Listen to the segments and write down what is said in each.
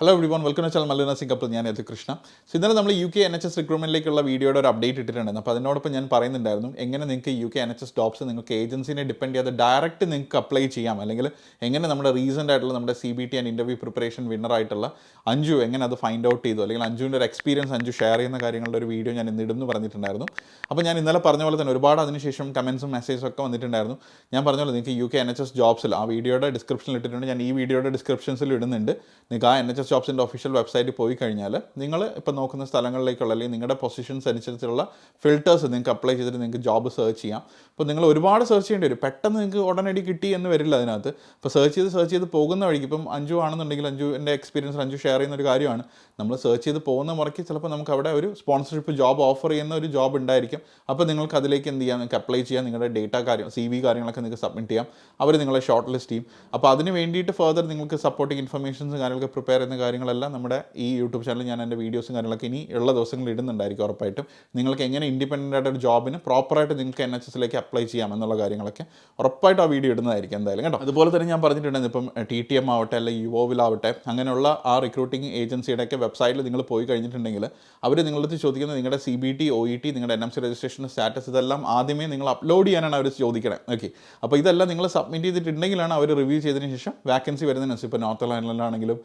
Hello everyone, welcome to channel Mallu nursing couple. ഞാൻ യദുകൃഷ്ണ. ഇന്നലെ നമ്മൾ UK NHS റിക്രൂട്ട്മെൻറ്റിലേക്കുള്ള വീഡിയോയുടെ ഒരു അപ്ഡേറ്റ് ഇട്ടിട്ടുണ്ടായിരുന്നു. അപ്പോൾ അതിനോടൊപ്പം ഞാൻ പറയുന്നുണ്ടായിരുന്നു എങ്ങനെ നിങ്ങൾക്ക് UK NHS ജോബ്സ് നിങ്ങൾക്ക് ഏജൻസിനെ ഡിപ്പെൻഡ് ചെയ്യാതെ ഡയറക്റ്റ് നിങ്ങൾക്ക് അപ്ലൈ ചെയ്യാം, അല്ലെങ്കിൽ എങ്ങനെ നമ്മുടെ റീസെൻ്റ് ആയിട്ടുള്ള നമ്മുടെ CBT ആൻഡ് ഇൻ്റർവ്യൂ പ്രിപ്പറേഷൻ വിന്നറായിട്ടുള്ള അഞ്ജു എങ്ങനെ അത് ഫൈൻഡ് ഔട്ട് ചെയ്തു, അല്ലെങ്കിൽ അഞ്ജുവിൻ്റെ ഒരു എക്സ്പീരിയൻസ് അഞ്ജു ഷെയർ ചെയ്യുന്ന കാര്യങ്ങളുടെ ഒരു വീഡിയോ ഞാൻ ഇന്ന് ഇടുന്നു പറഞ്ഞിട്ടുണ്ടായിരുന്നു. അപ്പോൾ ഞാൻ ഇന്നലെ പറഞ്ഞ പോലെ തന്നെ ഒരുപാട് അതിനുശേഷം കമൻസും മെസ്സേജും ഒക്കെ വന്നിട്ടുണ്ടായിരുന്നു. ഞാൻ പറഞ്ഞ പോലെ നിങ്ങൾക്ക് UK NHS ജോബ്സിൽ ആ വീഡിയോയുടെ ഡിസ്ക്രിപ്ഷനിൽ ഇട്ടിട്ടുണ്ട്, ഞാൻ ഈ വീഡിയോയുടെ ഡിസ്ക്രിപ്ഷൻസിൽ ഇടുന്നുണ്ട്. നിങ്ങൾക്ക് ആ NHS ജോബ്സിൻ്റെ ഒഫീഷ്യൽ വെബ്സൈറ്റിൽ പോയി കഴിഞ്ഞാൽ നിങ്ങൾ ഇപ്പോൾ നോക്കുന്ന സ്ഥലങ്ങളിലേക്കുള്ള അല്ലെങ്കിൽ നിങ്ങളുടെ പൊസിഷൻസ് അനുസരിച്ചുള്ള ഫിൽറ്റേഴ്സ് നിങ്ങൾക്ക് അപ്ലൈ ചെയ്തിട്ട് നിങ്ങൾക്ക് ജോബ് സെർച്ച് ചെയ്യാം. അപ്പോൾ നിങ്ങൾ ഒരുപാട് സെർച്ച് ചെയ്യേണ്ടി വരും, പെട്ടെന്ന് നിങ്ങൾക്ക് ഉടനടി കിട്ടി എന്ന് വരില്ല അതിനകത്ത്. അപ്പോൾ സെർച്ച് ചെയ്ത് പോകുന്ന വഴിക്ക് ഇപ്പം അഞ്ജു ആണെന്നുണ്ടെങ്കിൽ അഞ്ജുവിൻ്റെ എക്സ്പീരിയൻസ് അഞ്ജു ഷെയർ ചെയ്യുന്ന ഒരു കാര്യമാണ്. നമ്മൾ സെർച്ച് ചെയ്ത് പോകുന്ന മുറയ്ക്ക് ചിലപ്പോൾ നമുക്ക് അവിടെ ഒരു സ്പോൺസർഷിപ്പ് ജോബ് ഓഫർ ചെയ്യുന്ന ഒരു ജോബ് ഉണ്ടായിരിക്കും. അപ്പോൾ നിങ്ങൾക്ക് അതിലേക്ക് എന്ത് ചെയ്യാം, നിങ്ങൾക്ക് അപ്ലൈ ചെയ്യാം, നിങ്ങളുടെ ഡേറ്റ കാര്യം CV കാര്യങ്ങളൊക്കെ നിങ്ങൾക്ക് സബ്മിറ്റ് ചെയ്യാം, അവർ നിങ്ങളെ ഷോർട്ട് ലിസ്റ്റ് ചെയ്യും. അപ്പോൾ അതിന് വേണ്ടിയിട്ട് ഫർദർ നിങ്ങൾക്ക് സപ്പോർട്ടിങ് ഇൻഫർമേഷൻസ് കാര്യങ്ങളൊക്കെ പ്രിപ്പയർ ചെയ്യുന്ന കാര്യങ്ങളെല്ലാം നമ്മുടെ ഈ യൂട്യൂബ് ചാനലിൽ ഞാൻ എൻ്റെ വീഡിയോസും കാര്യങ്ങളൊക്കെ ഇനി ഉള്ള ദിവസങ്ങളിൽ ഇടുന്നുണ്ടായിരിക്കും ഉറപ്പായിട്ടും. നിങ്ങൾക്ക് എങ്ങനെ ഇൻഡിപെൻഡൻ്റ് ആയിട്ട് ഒരു ജോബിന് പ്രോപ്പറായിട്ട് നിങ്ങൾക്ക് NHSലേക്ക് അപ്ലൈ ചെയ്യാം എന്നുള്ള കാര്യങ്ങളൊക്കെ ഉറപ്പായിട്ടും ആ വീഡിയോ ഇടുന്നതായിരിക്കും എന്തായാലും കേട്ടോ. അതുപോലെ തന്നെ ഞാൻ പറഞ്ഞിട്ടുണ്ടായിരുന്നു, ഇപ്പം TTM ആവട്ടെ അല്ലെങ്കിൽ യുവോവിലാവട്ടെ അങ്ങനെയുള്ള ആ റിക്രൂട്ടിംഗ് ഏജൻസിയുടെയൊക്കെ വെബ്സൈറ്റിൽ നിങ്ങൾ പോയി കഴിഞ്ഞിട്ടുണ്ടെങ്കിൽ അവർ നിങ്ങളടുത്ത് ചോദിക്കുന്നത് നിങ്ങളുടെ CBT OET നിങ്ങളുടെ NMC രജിസ്ട്രേഷൻ സ്റ്റാറ്റസ് ഇതെല്ലാം ആദ്യമേ നിങ്ങൾ അപ്ലോഡ് ചെയ്യാനാണ് അവർ ചോദിക്കണേ. ഓക്കെ, അപ്പോൾ ഇതെല്ലാം നിങ്ങൾ സബ്മിറ്റ് ചെയ്തിട്ടുണ്ടെങ്കിലാണ് അവർ റിവ്യൂ ചെയ്തതിന് ശേഷം വാക്കൻസി വരുന്നതിനനുസരിച്ച് ഇപ്പോൾ നോർത്ത് അയർലൻഡിലാണെങ്കിലും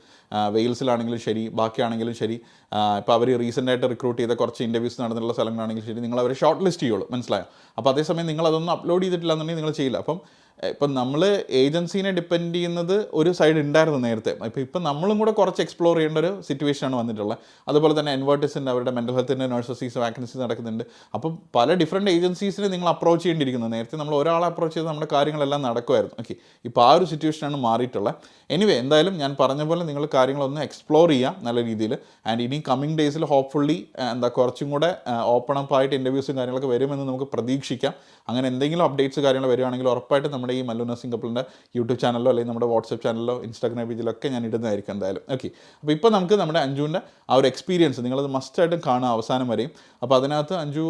വെയിൽസിലാണെങ്കിലും ശരി, ബാക്കിയാണെങ്കിലും ശരി, ഇപ്പോൾ അവർ റീസെൻ്റായിട്ട് റിക്രൂട്ട് ചെയ്ത കുറച്ച് ഇൻ്റർവ്യൂസ് നടന്നിട്ടുള്ള സ്ഥലങ്ങളാണെങ്കിലും ശരി, നിങ്ങൾ അവർ ഷോർട്ട് ലിസ്റ്റ് ചെയ്യുള്ളൂ, മനസ്സിലായോ? അപ്പോൾ അതേസമയം നിങ്ങൾ അതൊന്നും അപ്ലോഡ് ചെയ്തിട്ടില്ല എന്നുണ്ടെങ്കിൽ നിങ്ങൾ ചെയ്യില്ല. അപ്പം ഇപ്പം നമ്മൾ ഏജൻസീനെ ഡിപ്പെൻഡ് ചെയ്യുന്നത് ഒരു സൈഡ് ഉണ്ടായിരുന്നു നേരത്തെ. ഇപ്പം നമ്മളും കൂടെ കുറച്ച് എക്സ്പ്ലോർ ചെയ്യേണ്ട ഒരു സിറ്റുവേഷനാണ് വന്നിട്ടുള്ളത്. അതുപോലെ തന്നെ എൻവേർട്ടിസിൻ്റെ അവരുടെ മെൻ്റൽ ഹെൽത്തിൻ്റെ നഴ്സസീസ് വാക്കൻസീസ് നടക്കുന്നുണ്ട്. അപ്പം പല ഡിഫറെൻറ്റ് ഏജൻസീസിനെ നിങ്ങൾ അപ്രോച്ച് ചെയ്യേണ്ടിയിരിക്കുന്നത്. നേരത്തെ നമ്മൾ ഒരാളെ അപ്രോച്ച് ചെയ്ത് നമ്മുടെ കാര്യങ്ങളെല്ലാം നടക്കുമായിരുന്നു. ഓക്കെ, ഇപ്പോൾ ആ ഒരു സിറ്റുവേഷനാണ് മാറിയിട്ടുള്ളത്. എനിവേ, എന്തായാലും ഞാൻ പറഞ്ഞ പോലെ നിങ്ങൾ കാര്യങ്ങളൊന്ന് എക്സ്പ്ലോർ ചെയ്യാം നല്ല രീതിയിൽ. ആൻഡ് ഇനി കമ്മിങ് ഡേയ്സിൽ ഹോപ്പ്ഫുള്ളി കുറച്ചും കൂടെ ഓപ്പൺ അപ്പ് ആയിട്ട് ഇൻ്റർവ്യൂസും കാര്യങ്ങളൊക്കെ വരുമെന്ന് നമുക്ക് പ്രതീക്ഷിക്കാം. അങ്ങനെ എന്തെങ്കിലും അപ്ഡേറ്റ്സ് കാര്യങ്ങൾ വരുവാണെങ്കിൽ ഉറപ്പായിട്ട് നമ്മുടെ ഈ മല്ലു നഴ്സിംഗ് കപ്പിളിൻ്റെ യൂട്യൂബ് ചാനലിലോ അല്ലെങ്കിൽ നമ്മുടെ വാട്സപ്പ് ചാനലിലോ ഇൻസ്റ്റാഗ്രാം പേജിലൊക്കെ ഞാൻ ഇടുന്നതായിരിക്കും എന്തായാലും. ഓക്കെ, അപ്പോൾ ഇപ്പോൾ നമുക്ക് നമ്മുടെ അഞ്ജുവിൻ്റെ ആ ഒരു എക്സ്പീരിയൻസ് നിങ്ങളത് മസ്റ്റായിട്ടും കാണുക അവസാനം വരെയും. അപ്പോൾ അതിനകത്ത് അഞ്ജു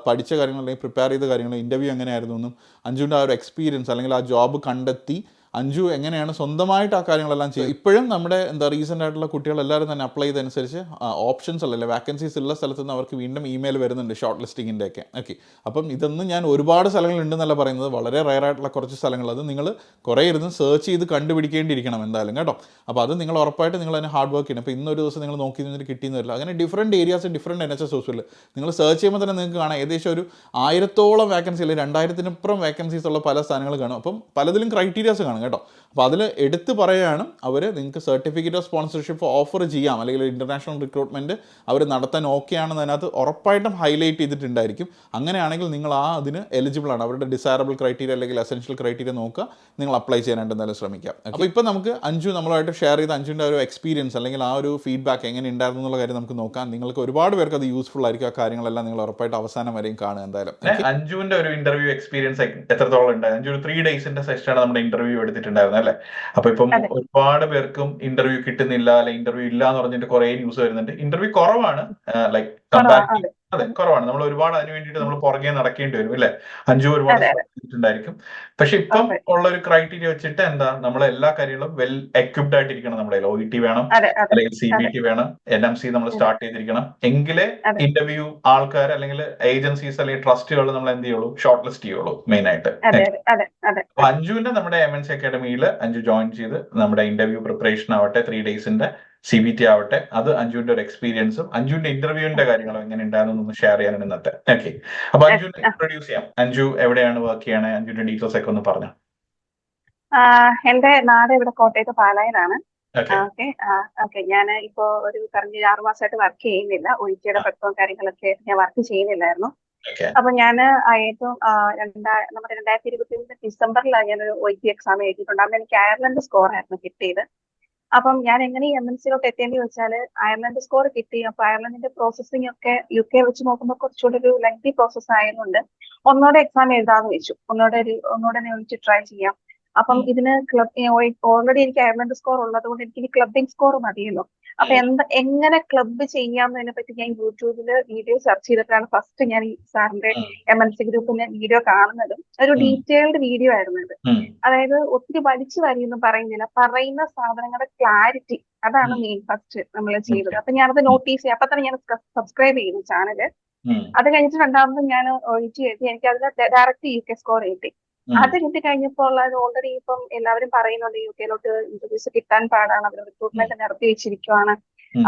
പഠിച്ച കാര്യങ്ങൾ അല്ലെങ്കിൽ പ്രിപ്പയർ ചെയ്ത കാര്യങ്ങൾ, ഇൻ്റർവ്യൂ എങ്ങനെയായിരുന്നു എന്നും അഞ്ജുവിൻ്റെ ആ ഒരു എക്സ്പീരിയൻസ് അല്ലെങ്കിൽ ആ ജോബ് കണ്ടെത്തി അഞ്ജു എങ്ങനെയാണ് സ്വന്തമായിട്ട് ആ കാര്യങ്ങളെല്ലാം ചെയ്യുക. ഇപ്പോഴും നമ്മുടെ റീസെൻ്റ് ആയിട്ടുള്ള കുട്ടികളെല്ലാവരും തന്നെ അപ്ലൈ ചെയ്തതനുസരിച്ച് ഓപ്ഷൻസ് അല്ലല്ലേ വാക്കൻസീസ് ഉള്ള സ്ഥലത്ത് നിന്ന് അവർക്ക് വീണ്ടും ഇമെയിൽ വരുന്നുണ്ട് ഷോർട്ട് ലിസ്റ്റിങ്ങിൻ്റെ ഒക്കെ. ഓക്കെ, അപ്പം ഇതൊന്നും ഞാൻ ഒരുപാട് സ്ഥലങ്ങളുണ്ടെന്നല്ല പറയുന്നത്, വളരെ റയർ ആയിട്ടുള്ള കുറച്ച് സ്ഥലങ്ങൾ. അത് നിങ്ങൾ കുറേ ഇരുന്ന് സെർച്ച് ചെയ്ത് കണ്ടുപിടിക്കേണ്ടിയിരിക്കണം എന്തായാലും കേട്ടോ. അപ്പോൾ അത് നിങ്ങൾ ഉറപ്പായിട്ട് നിങ്ങൾ അതിന് ഹാർഡ് വർക്ക് ചെയ്യണം. അപ്പോൾ ഇന്നൊരു ദിവസം നിങ്ങൾ നോക്കി നിന്നിട്ട് കിട്ടിയെന്ന് വരില്ല. അങ്ങനെ different areas different NHS hospital നിങ്ങൾ സെർച്ച് ചെയ്യുമ്പോൾ തന്നെ നിങ്ങൾക്ക് കാണാം ഏകദേശം ഒരു 1000-ഓളം വാക്കൻസി അല്ലെങ്കിൽ 2000-നും വാക്കൻസീസ് ഉള്ള പല സ്ഥാനങ്ങൾ കാണും. അപ്പം പലതിലും ക്രൈറ്റീരിയാസ് കാണും കേട്ടോ. അപ്പോൾ അതിൽ എടുത്ത് പറയുകയാണ് അവർ നിങ്ങൾക്ക് സർട്ടിഫിക്കറ്റ് ഓഫ് സ്പോൺസർഷിപ്പ് ഓഫർ ചെയ്യാം, അല്ലെങ്കിൽ ഇൻ്റർനാഷണൽ റിക്രൂട്ട്മെൻറ്റ് അവർ നടത്താൻ ഓക്കെ ആണെന്ന് അതിനകത്ത് ഉറപ്പായിട്ടും ഹൈലൈറ്റ് ചെയ്തിട്ടുണ്ടായിരിക്കും. അങ്ങനെയാണെങ്കിൽ നിങ്ങൾ അതിന് എലിജിബിൾ ആണ്. അവരുടെ ഡിസൈറബിൾ ക്രൈറ്റീരിയ അല്ലെങ്കിൽ എസെൻഷ്യൽ ക്രൈറ്റീരിയ നോക്കുക, നിങ്ങൾ അപ്ലൈ ചെയ്യാനായിട്ട് എന്തായാലും ശ്രമിക്കാം. അപ്പോൾ ഇപ്പോൾ നമുക്ക് അഞ്ജു നമ്മളുമായിട്ട് ഷെയർ ചെയ്ത അഞ്ജുവിൻ്റെ ഒരു എക്സ്പീരിയൻസ് അല്ലെങ്കിൽ ആ ഒരു ഫീഡ്ബാക്ക് എങ്ങനെ ഉണ്ടായിരുന്നു എന്നുള്ള കാര്യം നമുക്ക് നോക്കാം. നിങ്ങൾക്ക് ഒരുപാട് പേർക്ക് അത് യൂസ്ഫുൾ ആയിരിക്കും. ആ കാര്യങ്ങളെല്ലാം നിങ്ങൾ ഉറപ്പായിട്ട് അവസാനം വരെയും കാണുക എന്തായാലും. അഞ്ജുവിന്റെ ഒരു ഇന്റർവ്യൂ എക്സ്പീരിയൻസ് എത്രത്തോളം ഉണ്ട്? അഞ്ജു ഒരു 3 ഡേയ്സിന്റെ സെഷനാണ് നമ്മുടെ ഇന്റർവ്യൂ എടുത്തിട്ടുണ്ടായിരുന്നത് അല്ലേ? അപ്പൊ ഇപ്പം ഒരുപാട് പേർക്കും ഇന്റർവ്യൂ കിട്ടുന്നില്ല, അല്ലെ ഇന്റർവ്യൂ ഇല്ല എന്ന് പറഞ്ഞിട്ട് കുറെ ന്യൂസ് വരുന്നുണ്ട്. ഇന്റർവ്യൂ കുറവാണ്, ലൈക്ക് കമ്പാരിറ്റീവ്. അതെ, കുറവാണ്. നമ്മൾ ഒരുപാട് അതിന് വേണ്ടിയിട്ട് നമ്മൾ പുറകെ നടക്കേണ്ടി വരും അല്ലെ? അഞ്ജു ഒരുപാട് ശ്രമിച്ചിട്ടുണ്ടായിരിക്കും. പക്ഷെ ഇപ്പം ഉള്ള ഒരു ക്രൈറ്റീരിയ വെച്ചിട്ട് എന്താ, നമ്മൾ എല്ലാ കാര്യങ്ങളും വെൽ എക്വിപ്ഡ് ആയിട്ടിരിക്കണം. നമ്മുടെ OET വേണം, അല്ലെങ്കിൽ CBT വേണം, NMC നമ്മൾ സ്റ്റാർട്ട് ചെയ്തിരിക്കണം. എങ്കിലേ ഇന്റർവ്യൂ ആൾക്കാർ അല്ലെങ്കിൽ ഏജൻസീസ് അല്ലെങ്കിൽ ട്രസ്റ്റുകൾ നമ്മൾ എന്ത് ചെയ്യുള്ളൂ, ഷോർട്ട് ലിസ്റ്റ് ചെയ്യുള്ളൂ മെയിൻ ആയിട്ട്. അപ്പൊ അഞ്ജുവിന്റെ നമ്മുടെ MNC അക്കാഡമിയിൽ അഞ്ജു ജോയിൻ ചെയ്ത് നമ്മുടെ ഇന്റർവ്യൂ പ്രിപ്പറേഷൻ ആവട്ടെ, 3 ഡേയ്സിന്റെ CBT ആവട്ടെ, അത് അഞ്ജുവിന്റെ ഒരു എക്സ്പീരിയൻസും അഞ്ജുവിന്റെ ഇന്റർവ്യൂവിന്റെ കാര്യങ്ങളും എങ്ങനെ ഉണ്ടായിരുന്നു ഷെയർ ചെയ്യാനാണ് ഇന്നത്തെ. ഓക്കെ, അപ്പൊ അഞ്ജുവിനെ ഇൻട്രൊഡ്യൂസ് ചെയ്യാം. അഞ്ജു എവിടെയാണ് വർക്ക് ചെയ്യണേ, അഞ്ജുവിന്റെ ഡീറ്റെയിൽസ് ഒക്കെ ഒന്ന് പറഞ്ഞു. എന്റെ നാട് ഇവിടെ കോട്ടയത്ത് പാലായിലാണ്. ഓക്കെ, ഞാൻ ഇപ്പോ ഒരു കറന്റ് 6 മാസമായിട്ട് വർക്ക് ചെയ്യുന്നില്ല. ഒഴിച്ചയുടെ പ്രശ്നവും കാര്യങ്ങളൊക്കെ ഞാൻ വർക്ക് ചെയ്യുന്നില്ലായിരുന്നു. അപ്പൊ ഞാൻ ഏറ്റവും നമ്മുടെ 2023 ഡിസംബറിലാണ് ഞാനൊരു OET എക്സാം എഴുതിയിട്ടുണ്ട്. അന്ന് എനിക്ക് അയർലൻഡ് സ്കോർ ആയിരുന്നു കിട്ടിയത്. അപ്പം ഞാൻ എങ്ങനെ MNCയിലോട്ട് എത്തിയെന്ന് ചോദിച്ചാൽ അയർലൻഡ് സ്കോർ കിട്ടി. അപ്പൊ അയർലൻഡിന്റെ പ്രോസസ്സിംഗ് ഒക്കെ UK വെച്ച് നോക്കുമ്പോൾ കുറച്ചുകൂടി ഒരു ലെങ്തി പ്രോസസ് ആയതുകൊണ്ട് ഒന്നോടെ എക്സാം എഴുതാമെന്ന് വെച്ചു. ഒന്നോടെ വിളിച്ച് ട്രൈ ചെയ്യാം. അപ്പം ഇതിന് ഓൾറെഡി എനിക്ക് അയർലൻഡ് സ്കോർ ഉള്ളത് കൊണ്ട് എനിക്ക് ക്ലബിംഗ് സ്കോർ മതിയല്ലോ. അപ്പൊ എങ്ങനെ ക്ലബ് ചെയ്യാമെന്നതിനെ പറ്റി ഞാൻ യൂട്യൂബിൽ വീഡിയോ സെർച്ച് ചെയ്തിട്ടാണ് ഫസ്റ്റ് ഞാൻ ഈ സാറിന്റെ MNC ഗ്രൂപ്പിന്റെ വീഡിയോ കാണുന്നതും. ഒരു ഡീറ്റെയിൽഡ് വീഡിയോ ആയിരുന്നു ഇത്. അതായത് ഒത്തിരി വലിച്ചു വരിയൊന്നും പറയുന്നില്ല, പറയുന്ന സാധനങ്ങളുടെ ക്ലാരിറ്റി അതാണ് മെയിൻ ഫസ്റ്റ് നമ്മൾ ചെയ്തത്. അപ്പൊ ഞാനത് നോട്ടീസ് ചെയ്യാം. അപ്പൊ തന്നെ ഞാൻ സബ്സ്ക്രൈബ് ചെയ്തു ചാനല്. അത് കഴിഞ്ഞിട്ട് രണ്ടാമത് ഞാൻ ഒഴിച്ച് എഴുതി. എനിക്ക് അതിൽ ഡയറക്റ്റ് UK സ്കോർ കിട്ടി. അത് കിട്ടി കഴിഞ്ഞപ്പോൾ അത് ഓൾറെഡി ഇപ്പം എല്ലാവരും പറയുന്നുണ്ട് UK-ലോട്ട് ഇന്റർവ്യൂസ് കിട്ടാൻ പാടാണ്, അവർ റിക്രൂട്ട്മെന്റ് നിർത്തി വെച്ചിരിക്കുവാണ്.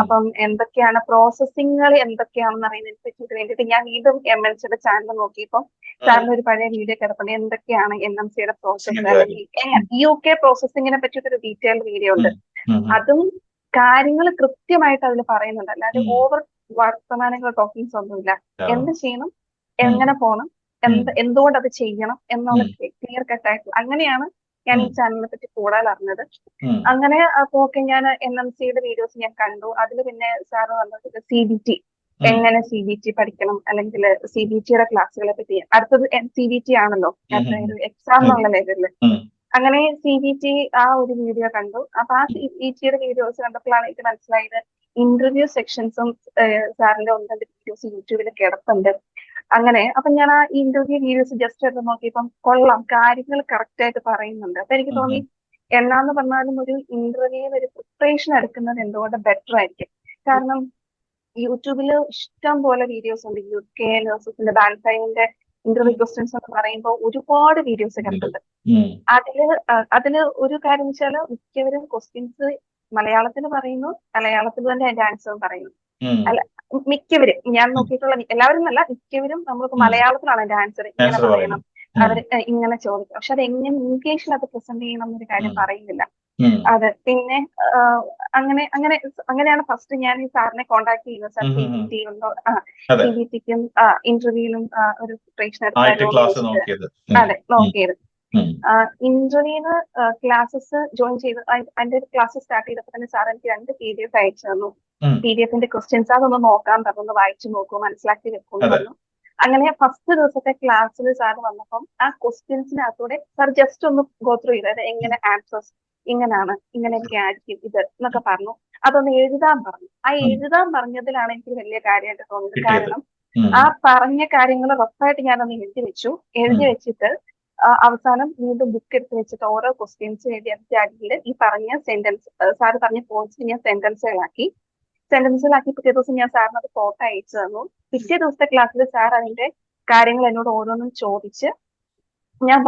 അപ്പം എന്തൊക്കെയാണ് പ്രോസസ്സിങ്ങൾ എന്തൊക്കെയാണെന്ന് അറിയുന്നതിനെ പറ്റിയിട്ട് വേണ്ടിയിട്ട് ഞാൻ വീണ്ടും MNCയുടെ ചാനൽ നോക്കിയപ്പോൾ സാറിന് ഒരു പഴയ വീഡിയോ കിടപ്പുണ്ട്. എന്തൊക്കെയാണ് NMCയുടെ പ്രോസസ്സ് അല്ലെങ്കിൽ UK പ്രോസസ്സിങ്ങിനെ പറ്റിയിട്ടൊരു ഡീറ്റെയിൽഡ് വീഡിയോ ഉണ്ട്. അതും കാര്യങ്ങൾ കൃത്യമായിട്ട് അതിൽ പറയുന്നുണ്ട്. അല്ലാതെ ഓവർ വർത്തമാനങ്ങൾ ടോക്കിങ്സ് ഒന്നുമില്ല. എന്ത് ചെയ്യണം, എങ്ങനെ പോകണം, എന്തുകൊണ്ട് അത് ചെയ്യണം എന്നുള്ള ക്ലിയർ കട്ടായിട്ട്. അങ്ങനെയാണ് ഞാൻ ഈ ചാനലിനെ പറ്റി കൂടുതൽ അറിഞ്ഞത്. അങ്ങനെ അപ്പൊ ഞാൻ NMCയുടെ വീഡിയോസ് ഞാൻ കണ്ടു. അതിൽ പിന്നെ സാറ് വന്നത് CBT, എങ്ങനെ CBT പഠിക്കണം, അല്ലെങ്കിൽ CBTയുടെ ക്ലാസ്സുകളെ പറ്റി. അടുത്തത് CBT ആണല്ലോ, എക്സാം എന്നുള്ള ലെവലില്. അങ്ങനെ CBT ആ ഒരു വീഡിയോ കണ്ടു. അപ്പൊ ആ CBTയുടെ വീഡിയോസ് കണ്ടപ്പോഴാണ് എനിക്ക് മനസ്സിലായത് ഇന്റർവ്യൂ സെക്ഷൻസും സാറിന്റെ ഒന്ന് രണ്ട് വീഡിയോസ് യൂട്യൂബിൽ കിടപ്പുണ്ട്. അങ്ങനെ അപ്പൊ ഞാൻ ആ ഇന്റർവ്യൂ വീഡിയോസ് ജസ്റ്റ് എടുത്ത് നോക്കിയപ്പം കൊള്ളാം, കാര്യങ്ങൾ കറക്റ്റ് ആയിട്ട് പറയുന്നുണ്ട്. അപ്പൊ എനിക്ക് തോന്നി എന്നാന്ന് പറഞ്ഞാലും ഒരു ഇന്റർവ്യൂവിൽ ഒരു പ്രിപ്പറേഷൻ എടുക്കുന്നത് എന്തുകൊണ്ട് ബെറ്റർ ആയിരിക്കും. കാരണം യൂട്യൂബിൽ ഇഷ്ടം പോലെ വീഡിയോസ് ഉണ്ട്. UK നഴ്സസിന്റെ ബാൻഡ് ടൈമിന്റെ ഇന്റർവ്യൂ ക്വസ്റ്റ്യൻസ് എന്ന് പറയുമ്പോൾ ഒരുപാട് വീഡിയോസ് കിടക്കുന്നുണ്ട്. അതില് ഒരു കാര്യം വെച്ചാല് മിക്കവരും ക്വസ്റ്റ്യൻസ് മലയാളത്തിൽ പറയുന്നു, മലയാളത്തിൽ തന്നെ അതിന്റെ ആൻസർ പറയുന്നു. അല്ല, മിക്കവരും ഞാൻ നോക്കിയിട്ടുള്ള എല്ലാവരും അല്ല, മിക്കവരും നമ്മൾക്ക് മലയാളത്തിലാണ് അതിന്റെ ആൻസർ ഇങ്ങനെ പറയണം, അവര് ഇങ്ങനെ ചോദിക്കും. പക്ഷെ അത് എങ്ങനെ ഇംഗ്ലീഷിൽ അത് പ്രസന്റ് ചെയ്യണം എന്നൊരു കാര്യം പറയുന്നില്ല. അതെ. പിന്നെ അങ്ങനെയാണ് ഫസ്റ്റ് ഞാൻ ഈ സാറിനെ കോണ്ടാക്ട് ചെയ്യുന്നത്. സാർ CBTക്കും ഇന്റർവ്യൂവിനും ഒരു പ്രിപ്പറേഷൻ അതെ നോക്കിയത്. ഇന്റർവ്യൂവിന് ക്ലാസ്സസ് ജോയിൻ ചെയ്ത് അതിന്റെ ക്ലാസ് സ്റ്റാർട്ട് ചെയ്തപ്പോൾ തന്നെ സാർ എനിക്ക് 2 PDF അയച്ചു തന്നു. PDF-ന്റെ ക്വസ്റ്റ്യൻസ് അതൊന്ന് നോക്കാൻ പറഞ്ഞു, വായിച്ചു നോക്കൂ, മനസ്സിലാക്കി വെക്കൂന്ന് പറഞ്ഞു. അങ്ങനെ ഫസ്റ്റ് ദിവസത്തെ ക്ലാസ്സിൽ സാർ വന്നപ്പം ആ ക്വസ്റ്റ്യൻസിനകത്തൂടെ സാർ ജസ്റ്റ് ഒന്ന് ഗോ ത്രൂ ചെയ്തത്, എങ്ങനെ ആൻസേഴ്സ് ഇങ്ങനെയാണ്, ഇങ്ങനെയൊക്കെ ആയിരിക്കും ഇത് എന്നൊക്കെ പറഞ്ഞു. അതൊന്ന് എഴുതാൻ പറഞ്ഞു. ആ എഴുതാൻ പറഞ്ഞതിലാണ് എനിക്ക് വലിയ കാര്യമായിട്ട് തോന്നിയത്. കാരണം ആ പറഞ്ഞ കാര്യങ്ങൾ റഫായിട്ട് ഞാനൊന്ന് എഴുതി വെച്ചു. എഴുതി വെച്ചിട്ട് അവസാനം വീണ്ടും ബുക്ക് എടുത്ത് വെച്ചിട്ട് ഓരോ ക്വസ്റ്റ്യൻസ് എഴുതി അതിന്റെ അടിയിൽ ഈ പറഞ്ഞ സെന്റൻസ്, സാർ പറഞ്ഞ പോയിന്റ്സ് ഞാൻ സെന്റൻസിലാക്കി പിറ്റേ ദിവസം ഞാൻ സാറിന് അത് ഫോട്ടോ അയച്ചു തന്നു. പിറ്റേ ദിവസത്തെ ക്ലാസ്സിൽ സാർ അതിന്റെ കാര്യങ്ങൾ എന്നോട് ഓരോന്നും ചോദിച്ച് ഞാൻ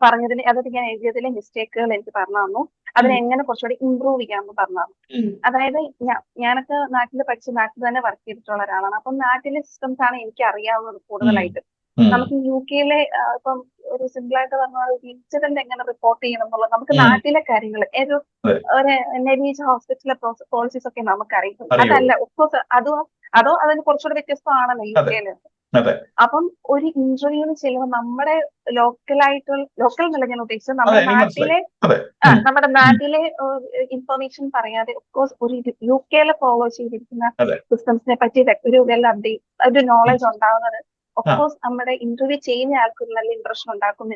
പറഞ്ഞതിന് അതായത് ഞാൻ എഴുതിയതിലെ മിസ്റ്റേക്കുകൾ എനിക്ക് പറഞ്ഞു തന്നു. അതിനെങ്ങനെ കുറച്ചുകൂടി ഇമ്പ്രൂവ് ചെയ്യാമെന്ന് പറഞ്ഞു തന്നു. അതായത് ഞാനൊക്കെ നാട്ടിൽ പഠിച്ച് നാട്ടിൽ തന്നെ വർക്ക് ചെയ്തിട്ടുള്ള ഒരാളാണ്. അപ്പം നാട്ടിലെ സിസ്റ്റംസ് ആണ് എനിക്ക് അറിയാവുന്നത് കൂടുതലായിട്ട്. നമുക്ക് UK-യിലെ ഇപ്പം ഒരു സിമ്പിൾ ആയിട്ട് പറഞ്ഞാൽ ഇൻസിഡന്റ് എങ്ങനെ റിപ്പോർട്ട് ചെയ്യണം എന്നുള്ളത് നമുക്ക് നാട്ടിലെ കാര്യങ്ങൾ ഒരു നെവീജ് ഹോസ്പിറ്റലിലെ പോളിസീസ് ഒക്കെ നമുക്കറിയാം. അതല്ല ഒഫ്കോഴ്സ് അതോ അതിന് കുറച്ചുകൂടി വ്യത്യസ്തമാണല്ലോ UK-യില്. അപ്പം ഒരു ഇന്റർവ്യൂവിന് ചെല്ലുമ്പോൾ നമ്മുടെ ലോക്കൽ എന്നല്ല ഞാൻ ഉദ്ദേശിച്ചത്, നമ്മുടെ നാട്ടിലെ ഇൻഫർമേഷൻ പറയാതെ ഒഫ്കോഴ്സ് ഒരു UK-യിലെ ഫോളോ ചെയ്തിരിക്കുന്ന സിസ്റ്റംസിനെ പറ്റി ഒരു വെൽ അപ്ഡേറ്റ് ഒരു നോളജ് ഉണ്ടാവുന്നത് ഒഫ്കോഴ്സ് നമ്മുടെ ഇന്റർവ്യൂ ചെയ്യുന്ന ആൾക്ക് നല്ല ഇംപ്രഷൻ ഉണ്ടാക്കും.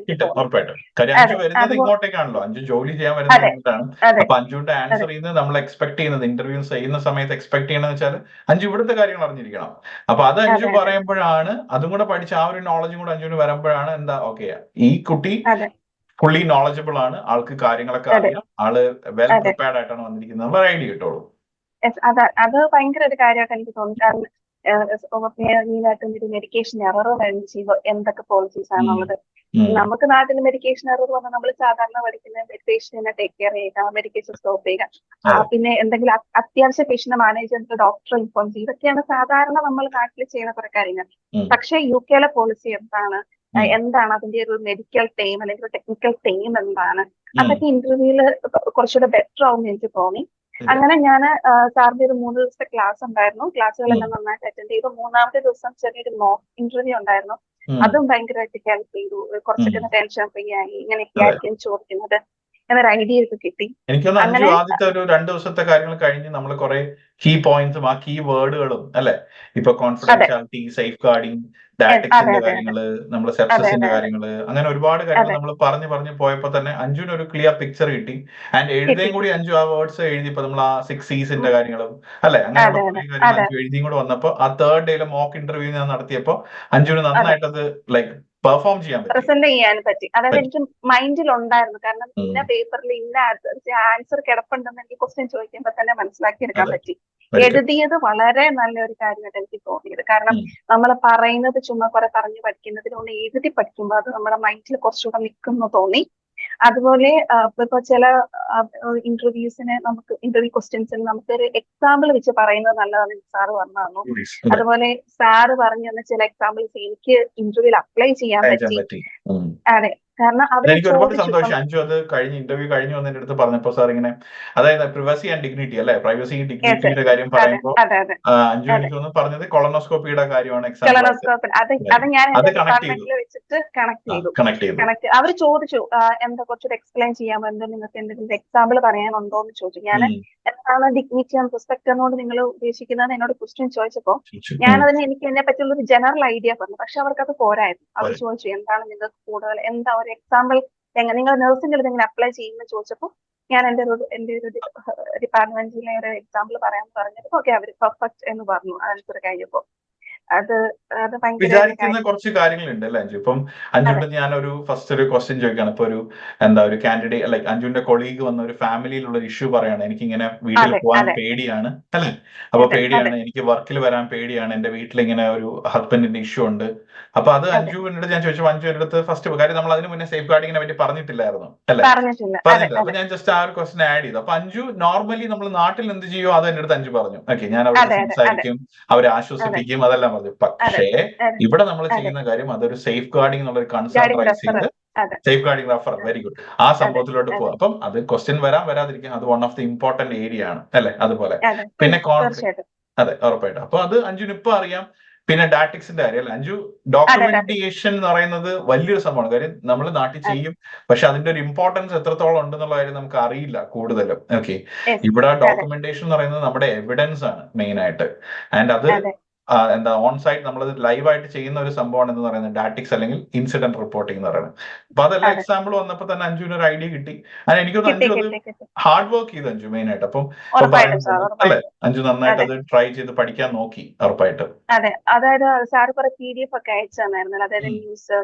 ഇങ്ങോട്ടേക്കാണല്ലോ അഞ്ചു ജോലി ചെയ്യാൻ വരുന്നത്. അപ്പൊ അഞ്ചുവിന്റെ ആൻസർ ചെയ്യുന്നത് നമ്മൾ എക്സ്പെക്ട് ചെയ്യുന്നത്, ഇന്റർവ്യൂ ചെയ്യുന്ന സമയത്ത് എക്സ്പെക്ട് ചെയ്യണമെന്ന് വെച്ചാൽ അഞ്ചു ഇവിടുത്തെ കാര്യങ്ങൾ അറിഞ്ഞിരിക്കണം. അപ്പൊ അത് അഞ്ചു പറയുമ്പോഴാണ്, അതും കൂടെ പഠിച്ച ആ ഒരു നോളജും കൂടെ അഞ്ചുവിന് വരുമ്പോഴാണ് എന്താ ഓക്കെ ഈ കുട്ടി ഫുള്ളി നോളജബിൾ ആണ്, ആൾക്ക് കാര്യങ്ങളൊക്കെ അറിയാം, ആള് വെൽ പ്രിപ്പയർഡ് ആയിട്ടാണ് വന്നിരിക്കുന്നത് എന്നുള്ള ഐഡിയ കിട്ടുള്ളൂ. അത് ഭയങ്കര ഒരു കാര്യമായിട്ട് എനിക്ക് തോന്നി. കാരണം മെഡിക്കേഷൻ എറർ വരുന്ന എന്തൊക്കെ പോളിസീസ് ആണുള്ളത്. നമുക്ക് നാട്ടിൽ മെഡിക്കേഷൻ എറർ വന്നാൽ നമ്മൾ സാധാരണ പഠിക്കുന്ന മെഡിക്കേഷനെ ടേക്ക് കെയർ ചെയ്യുക, മെഡിക്കേഷൻ സ്റ്റോപ്പ് ചെയ്യുക, പിന്നെ എന്തെങ്കിലും അത്യാവശ്യ പേഷ്യന്റ് മാനേജ് ചെയ്തിട്ട് ഡോക്ടറെ ഇൻഫോം ചെയ്യുക, ഇതൊക്കെയാണ് സാധാരണ നമ്മൾ നാട്ടിൽ ചെയ്യുന്ന കുറെ കാര്യങ്ങൾ. പക്ഷെ UK-യിലെ പോളിസി എന്താണ് അതിന്റെ ഒരു മെഡിക്കൽ ടീം അല്ലെങ്കിൽ ഒരു ടെക്നിക്കൽ ടീം എന്താണ്, അതൊക്കെ ഇന്റർവ്യൂവിൽ കുറച്ചുകൂടെ ബെറ്റർ ആവും എനിക്ക് തോന്നി. അങ്ങനെ ഞാൻ സാറിന്റെ ഒരു 3 ദിവസത്തെ ക്ലാസ് ഉണ്ടായിരുന്നു. ക്ലാസ്സുകളെല്ലാം നന്നായിട്ട് അറ്റൻഡ് ചെയ്തു. 3ാമത്തെ ദിവസം ചെറിയൊരു മോക്ക് ഇന്റർവ്യൂ ഉണ്ടായിരുന്നു. അതും ഭയങ്കരമായിട്ട് ഹെൽപ്പ് ചെയ്തു. കുറച്ചൊക്കെ ടെൻഷൻ ഫ്രീ ആയി, ഇങ്ങനെയൊക്കെ ആയിരിക്കും ചോദിക്കുന്നത് എന്നൊരു ഐഡിയ ഒക്കെ കിട്ടി. എനിക്കൊന്ന് അഞ്ചു ആദ്യത്തെ ഒരു 2 ദിവസത്തെ കാര്യങ്ങൾ കഴിഞ്ഞ് നമ്മൾ കുറെ കീ പോയിന്റ്സും ആ കീ വേർഡുകളും അല്ലെ, ഇപ്പൊ കോൺഫിഡൻഷ്യാലിറ്റി, സേഫ് ഗാർഡിങ്, ഡയറ്റക്സിന്റെ കാര്യങ്ങള്, നമ്മുടെ സെപ്സിന്റെ കാര്യങ്ങള്, അങ്ങനെ ഒരുപാട് കാര്യങ്ങൾ നമ്മൾ പറഞ്ഞു പോയപ്പോ തന്നെ അഞ്ജുവിന് ഒരു ക്ലിയർ പിക്ചർ കിട്ടി. ആൻഡ് എഴുതുകയും കൂടി അഞ്ജു ആ വേർഡ്സ് എഴുതിയപ്പോ നമ്മൾ ആ 6 C's-ന്റെ കാര്യങ്ങളും അല്ലെ, അങ്ങനെയുള്ള കുറെ കാര്യങ്ങൾ അഞ്ജു എഴുതിയും കൂടെ വന്നപ്പോ ആ 3rd ഡേയിലെ മോക്ക് ഇന്റർവ്യൂ ഞാൻ നടത്തിയപ്പോ അഞ്ജുവിന് നന്നായിട്ട് അത് ലൈക്ക് പെർഫോം ചെയ്യാൻ പറ്റി. പ്രസന്റ് ചെയ്യാൻ പറ്റി. അതായത് പറ്റി. എനിക്ക് മൈൻഡിൽ ഉണ്ടായിരുന്നു. കാരണം ഉം. ഇന്ന പേപ്പറിൽ ഇന്ന ആൻസർ കിടപ്പുണ്ടെന്ന് എനിക്ക് ക്വസ്റ്റ്യൻ ചോദിക്കുമ്പോൾ തന്നെ മനസ്സിലാക്കിയെടുക്കാൻ അതെ. പറ്റി. Very good. എഴുതിയത് വളരെ നല്ലൊരു കാര്യമായിട്ട് എനിക്ക് തോന്നിയത്. കാരണം ഉം. നമ്മൾ പറയുന്നത് ചുമ്മാ കുറെ പറഞ്ഞു പഠിക്കുന്നതിലൊന്ന് എഴുതി പഠിക്കുമ്പോൾ അത് നമ്മുടെ മൈൻഡിൽ കുറച്ചുകൂടെ നിൽക്കുന്നു തോന്നി. അതുപോലെ ഇപ്പൊ ചില ഇന്റർവ്യൂസിന് നമുക്ക് ഇന്റർവ്യൂ ക്വസ്റ്റ്യൻസിന് നമുക്ക് ഒരു എക്സാമ്പിൾ വെച്ച് പറയുന്നത് നല്ലതാണെന്ന് സാറ് പറഞ്ഞു തന്നു. Please. അതെ. അതുപോലെ സാറ് പറഞ്ഞു തന്ന ചില എക്സാമ്പിൾസ് എനിക്ക് ഇന്റർവ്യൂവിൽ അപ്ലൈ ചെയ്യാൻ അയച്ചാൻ പറ്റി. പറ്റി. ഉം. അതെ, കാരണം അവര് എനിക്ക് ഒരുപാട് ചോദിച്ചു സന്തോഷം. അഞ്ജു അത് കഴിഞ്ഞ് ഇന്റർവ്യൂ കഴിഞ്ഞു വന്നതിന്റെ അടുത്ത് പറഞ്ഞപ്പോ സാർ ഇങ്ങനെ, അതായത് പ്രിവസി ആൻഡ് ഡിഗ്നിറ്റി അല്ലെ, പ്രൈവസി ഡിഗ്നിറ്റിയുടെ കാര്യം അതെ പറയുമ്പോൾ അതെ അതെ അഞ്ജു അതെ എനിക്ക് തോന്നുന്നു പറഞ്ഞത് കൊളോണോസ്കോപ്പിയുടെ കാര്യമാണ് എക്സാമ്പിൾ ആയിട്ട്. ടെലനോസ്കോപ്പിൽ അത് ഞാൻ അത് എന്റെ കണക്ട് ചെയ്തു. ഡിപ്പാർട്ട്മെന്റിൽ വെച്ചിട്ട് കണക്ട് ചെയ്തു. കണക്ട് ചെയ്തു. അവർ ചോദിച്ചു എന്താ കുറച്ചുകൂടെ എക്സ്പ്ലെയിൻ ചെയ്യാൻ പറ്റും, നിങ്ങൾക്ക് എന്തെങ്കിലും എക്സാമ്പിൾ പറയാനുണ്ടോ എന്ന് ചോദിച്ചു. ഞാൻ ഉം. എന്താണ് ഡിഗ്നിറ്റി ആൻഡ് റെസ്പെക്ട് എന്നോട് നിങ്ങൾ ഉദ്ദേശിക്കുന്നത് എന്നോട് ക്വസ്റ്റ്യൻ ചോദിച്ചപ്പോൾ ഉം. ഞാനതിന് എനിക്ക് എന്നെ പറ്റിയുള്ള ഒരു ജനറൽ ഐഡിയ പറഞ്ഞു. പക്ഷെ അവർക്ക് അത് പോരായിരുന്നു. അവർ പോരാ. ചോദിച്ചു എന്താണ് നിങ്ങൾക്ക് കൂടുതൽ, എന്താ ഒരു എക്സാമ്പിൾ, എങ്ങനെ നിങ്ങൾ നഴ്സിംഗ് എങ്ങനെ അപ്ലൈ ചെയ്യുമെന്ന് ചോദിച്ചപ്പോൾ ഞാൻ എന്റെ ഒരു ഡിപ്പാർട്ട്മെന്റിലെ ഒരു എക്സാമ്പിൾ പറയാൻ പറഞ്ഞപ്പോൾ ഓക്കെ അവർ പെർഫെക്റ്റ് എന്ന് പറഞ്ഞു ആൻസർ കഴിഞ്ഞപ്പോൾ. അത് അത് ഭയങ്കര ഒരു വിചാരിക്കുന്ന കാര്യം. കുറച്ച് കാര്യങ്ങളുണ്ട് അല്ലെ അഞ്ജു. ഇപ്പം അഞ്ജുവിന്റെ ഞാനൊരു ഫസ്റ്റ് ഒരു ക്വസ്റ്റ്യൻ ചോദിക്കുകയാണ്. ഇപ്പൊ ഒരു കാൻഡിഡേറ്റ് ലൈക്ക് അഞ്ജുവിന്റെ കൊളീഗ് വന്ന ഒരു ഫാമിലിയിലുള്ള ഒരു ഇഷ്യൂ പറയാണ്, എനിക്ക് ഇങ്ങനെ വീട്ടിൽ അതെ പോകാൻ അതെ പേടിയാണ് അല്ലെ, അപ്പൊ അതെ പേടിയാണ്, അതെ എനിക്ക് വർക്കിൽ വരാൻ പേടിയാണ്, എന്റെ വീട്ടിൽ ഇങ്ങനെ ഒരു ഹസ്ബൻഡിന്റെ ഇഷ്യൂ ഉണ്ട്. അപ്പൊ അത് അതെ അഞ്ജുവിന്റെ അടുത്ത് ഞാൻ ചോദിച്ചു, അഞ്ജുവിന്റെ അടുത്ത് ഫസ്റ്റ് കാര്യം നമ്മൾ അതിന് മുന്നേ സേഫ് ഗാർഡിങ്ങിനെ പറ്റി പറഞ്ഞിട്ടില്ലായിരുന്നു അല്ലെ, പറഞ്ഞിട്ടില്ല. അതെ പറഞ്ഞിട്ടില്ല. അപ്പൊ അതെ ഞാൻ ജസ്റ്റ് ആ ഒരു ക്വസ്റ്റൻ ആഡ് ചെയ്തു. അപ്പൊ അഞ്ജു നോർമലി നമ്മൾ നാട്ടിൽ എന്ത് ചെയ്യുമോ അത് എന്റെ അടുത്ത് അഞ്ജു പറഞ്ഞു. ഓക്കെ, ഞാൻ അവരോട് അതെ അതെ അതെ സംസാരിക്കും, അവരെ അതെ ആശ്വസിപ്പിക്കും, അതെല്ലാം പറഞ്ഞു. അതെ പക്ഷേ അതെ ഇവിടെ നമ്മൾ അതെ ചെയ്യുന്ന കാര്യം അതൊരു സേഫ് ഗാർഡിംഗ് എന്നുള്ള ഒരു കൺസേൺ ഗാർഡിംഗ് റൈസ് റെഫർ. ചെയ്ത് അതെ safeguarding refer, very good, ആ അതെ സംഭവത്തിലോട്ട് അതെ പോവാം. അപ്പം അത് ക്വസ്റ്റ്യൻ വരാതിരിക്കും, അത് one of the important area ആണ് അല്ലെ. അതുപോലെ അതെ പിന്നെ തീർച്ചയായിട്ടും. അതെ, ഉറപ്പായിട്ടും. അപ്പൊ അത് അഞ്ജുന് ഇപ്പൊ അറിയാം. പിന്നെ ഡാറ്റിക്സിന്റെ കാര്യം അല്ലെ അഞ്ജു, അതെ അതെ ഡോക്യുമെന്റേഷൻ എന്ന് പറയുന്നത് വലിയൊരു സംഭവമാണ്. കാര്യം നമ്മൾ നാട്ടിൽ അതെ ചെയ്യും, പക്ഷെ അതിന്റെ ഒരു ഇമ്പോർട്ടൻസ് എത്രത്തോളം ഉണ്ടെന്നുള്ള കാര്യം നമുക്ക് അറിയില്ല കൂടുതലും. ഓക്കെ, യെസ് ഇവിടെ അതെ ഡോക്യുമെന്റേഷൻ എന്ന് പറയുന്നത് നമ്മുടെ എവിഡൻസ് ആണ് മെയിൻ ആയിട്ട്. ആൻഡ് അത് അതെ എന്താ ഓൺ സൈറ്റ് നമ്മളത് ലൈവായിട്ട് ചെയ്യുന്ന ഒരു സംഭവമാണ് എന്ന് പറയുന്നത് ഡാറ്റിക്സ് അല്ലെങ്കിൽ ഇൻസിഡന്റ് റിപ്പോർട്ടിംഗ് എന്ന് പറയുന്നത്. അപ്പൊ അതെല്ലാം അതെ എക്സാമ്പിൾ വന്നപ്പോൾ തന്നെ അഞ്ജുവിന് ഒരു ഐഡിയ കിട്ടി. അങ്ങനെ എനിക്കൊന്ന് കിട്ടി അഞ്ജു അത് കിട്ടി കിട്ടി ഹാർഡ് വർക്ക് ചെയ്തു അഞ്ജു മെയിൻ ആയിട്ട്. അപ്പം ഇപ്പൊ ഉറപ്പായിട്ടും സാർ പറയുന്നത് അല്ലെ ഉറപ്പായിട്ടും. അഞ്ജു നന്നായിട്ട് അതെ അത് ട്രൈ ചെയ്ത് പഠിക്കാൻ നോക്കി ഉറപ്പായിട്ട്. അതെ അതായത് സാർ കുറെ PDF ഒക്കെ അയച്ചു തന്നായിരുന്നല്ലോ, അതായത് ഉം. ന്യൂസ്,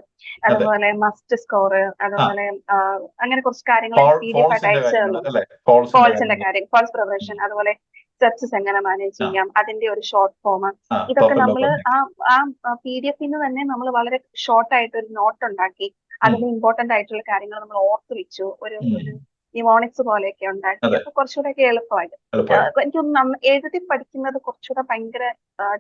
അതെ. അതുപോലെ മസ്റ്റ് സ്കോർ, ആ അതുപോലെ അങ്ങനെ കുറച്ച് കാര്യങ്ങൾ PDF ആയിട്ട് ഫോൾസിന്റെ അയച്ചു കാര്യങ്ങൾ തന്നു. അല്ലെ, ഫോൾസിന്റെ കോൾസിന്റെ കാര്യങ്ങൾ. കാര്യം, കോൾസ് പ്രിപ്പറേഷൻ, അതുപോലെ സെപ്സസ് എങ്ങനെ മാനേജ് ആ ചെയ്യാം, അതിന്റെ ഒരു ഷോർട്ട് ഫോം, ആ ഇതൊക്കെ ബഫല്ലോ നമ്മൾ പബ്ലിക്. ആ PDF ന്ന് തന്നെ നമ്മൾ വളരെ ഷോർട്ട് ആയിട്ട് ഒരു നോട്ട് ഉണ്ടാക്കി അതിന്റെ ഇമ്പോർട്ടന്റ് ആയിട്ടുള്ള കാര്യങ്ങൾ നമ്മൾ ഓർത്ത് വെച്ചു. ഒരു നിമോണിക്സ് പോലെയൊക്കെ ഉണ്ടാക്കി. അതെ, അപ്പൊ കുറച്ചുകൂടെയൊക്കെ എളുപ്പമായി. എളുപ്പമായി, എനിക്കൊന്ന് എഴുതി പഠിക്കുന്നത് കുറച്ചുകൂടെ ഭയങ്കര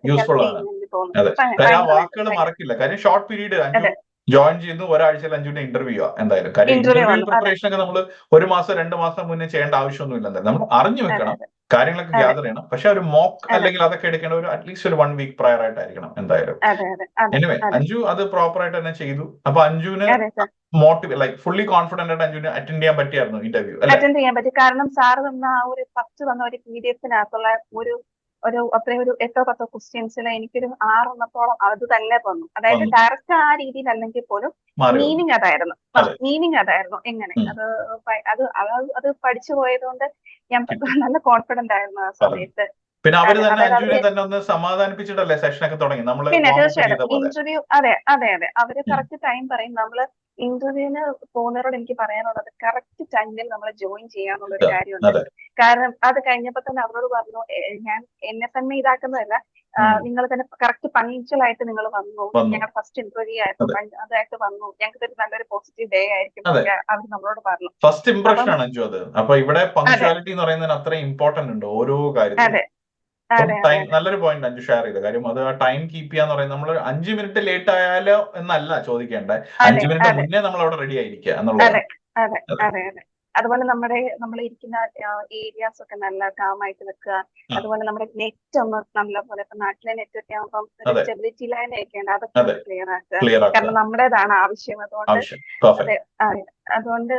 യൂസ്ഫുൾ ഹെൽപ്പ് ആണ്. ചെയ്യുമെന്ന് എനിക്ക് തോന്നുന്നു. അതെ, കാര്യം ആ ഭയങ്കരമായിട്ട് വാക്കുകൾ ഭയങ്കര. മറക്കില്ല. കാര്യം ഷോർട്ട് പീരീഡ് അഞ്ജു അതെ ജോയിൻ ചെയ്യുന്നു, ഒരാഴ്ചയിൽ അഞ്ജുവിന്റെ ഇന്റർവ്യൂ ആ എന്തായാലും. കാര്യം ഇന്റർവ്യൂ ഇന്റർവ്യൂ വന്നു. അതെ പ്രിപ്പറേഷൻ ഒക്കെ നമ്മൾ 1 മാസം 2 മാസം മുന്നേ ചെയ്യേണ്ട ആവശ്യമൊന്നുമില്ല. എന്തായാലും നമ്മൾ അറിഞ്ഞു അതെ വെക്കണം, അതെ കാര്യങ്ങളൊക്കെ അതെ ഗ്യാദർ ചെയ്യണം. പക്ഷെ ഒരു മോക്ക് അതെ അല്ലെങ്കിൽ അതൊക്കെ എടുക്കേണ്ട ഒരു അറ്റ്ലീസ്റ്റ് ഒരു 1 വീക്ക് പ്രയർ ആയിട്ടായിരിക്കണം എന്തായാലും. അതെ അതെ അതെ എനിവേ അതെ അഞ്ജു അത് പ്രോപ്പർ ആയിട്ട് തന്നെ ചെയ്തു. അപ്പൊ അഞ്ജുവിന് അതെ sir. Motive like fully confident ആയിട്ട് അഞ്ജുവിന് അറ്റൻഡ് ചെയ്യാൻ പറ്റിയായിരുന്നു ഇന്റർവ്യൂ അല്ലെ. അറ്റൻഡ് ചെയ്യാൻ പറ്റി. കാരണം സാറ് തന്ന ആ ഒരു ഫസ്റ്റ് തന്ന ഒരു PDF-നകത്തുള്ള ഒരു ഒരു അത്രയും ഒരു 8 or 10 ക്വസ്റ്റ്യൻസിൽ എനിക്കൊരു 6 അത് തന്നെ തന്നു. അതായത് വന്നു, ഡയറക്റ്റ് ആ രീതിയിൽ അല്ലെങ്കിൽ പോലും മാറി വന്നു. മീനിങ് അതായിരുന്നു. അതെ. മീനിങ് അതായിരുന്നു. എങ്ങനെ ഉം. അത് പഠിച്ചു പോയതുകൊണ്ട് ഞാൻ കിട്ടി, നല്ല കോൺഫിഡന്റ് ആയിരുന്നു ആ പറഞ്ഞു. സമയത്ത്. പിന്നെ അവര് അതെ തന്നെ അതായത് അഞ്ജുവിനെ അവര് തന്നെ ഒന്ന് സമാധാനിപ്പിച്ചിട്ടല്ലേ സെഷനൊക്കെ തുടങ്ങി, നമ്മള് പിന്നെ വാമപ്പ് ചെയ്ത തീർച്ചയായിട്ടും പോലെ. ഇന്റർവ്യൂ. അതെ അതെ അതെ അവര് ഉം. കറക്റ്റ് ടൈം പറയും. നമ്മള് ഇന്റർവ്യൂവിന് പോകുന്നവരോട് എനിക്ക് പറയാനുള്ളത് കറക്റ്റ് ടൈമിൽ നമ്മൾ ജോയിൻ ചെയ്യാന്നുള്ള ഒരു കാര്യമുണ്ട്. അതെ. കാരണം അത് കഴിഞ്ഞപ്പോ തന്നെ അവരോട് പറഞ്ഞു, ഞാൻ എന്നെ തന്നെ ഇതാക്കുന്നതല്ല, ഉം. നിങ്ങൾ തന്നെ കറക്റ്റ് പങ്ക്ച്വൽ ആയിട്ട് നിങ്ങൾ വന്നു. വന്നു. ഞങ്ങളുടെ ഫസ്റ്റ് ഇന്റർവ്യൂ ആയിരുന്നു, അതെ, അതായിട്ട് വന്നു, ഞങ്ങൾക്ക് ഒരു നല്ലൊരു പോസിറ്റീവ് ഡേ ആയിരിക്കും അതെ. എന്നൊക്കെ അവർ നമ്മളോട് പറഞ്ഞു. ഫസ്റ്റ് ഇംപ്രഷൻ അപ്പം ആണ് അഞ്ജു അത്. അപ്പൊ ഇവിടെ അതെ പങ്ക്ച്വാലിറ്റി എന്ന് പറയുന്നതിന് അത്രയും ഇമ്പോർട്ടന്റ് ഉണ്ട് ഓരോ കാര്യത്തിലും. അതെ അപ്പം അതെ അതെ ടൈം അതെ നല്ലൊരു പോയിന്റ് അഞ്ജു ഷെയർ ചെയ്ത കാര്യം. അത് ആ ടൈം കീപ്പ് ചെയ്യാന്ന് പറയുന്നത് നമ്മൾ 5 മിനിറ്റ് ലേറ്റ് ആയാലോ എന്നല്ല ചോദിക്കേണ്ടത്, അതെ 5 മിനിറ്റ് അതെ മുന്നേ നമ്മൾ അവിടെ റെഡി ആയിരിക്കുക അതെ എന്നുള്ളതാണ്. അതെ അതെ. അതെ അതെ അതുപോലെ നമ്മൾ ഇരിക്കുന്ന ഏരിയാസ് ഒക്കെ നല്ല കാമായിട്ട് വെക്കുക. ആ, അതുപോലെ നമ്മുടെ നെറ്റ് ഒന്ന് നല്ല പോലെ, ഇപ്പൊ നാട്ടിലെ നെറ്റ് ഒക്കെ ആകുമ്പോൾ ഒരു അതെ, സ്റ്റെബിലിറ്റി ലൈൻ ഒക്കെ ഉണ്ട്, അതൊക്കെ അതെ, ഒന്ന് ക്ലിയർ ആക്കുക. ക്ലിയർ ആക്കുക, കാരണം നമ്മുടേതാണ് ആവശ്യം. അതുകൊണ്ട് ആവശ്യം. പെർഫെക്റ്റ്. അതെ അതുകൊണ്ട്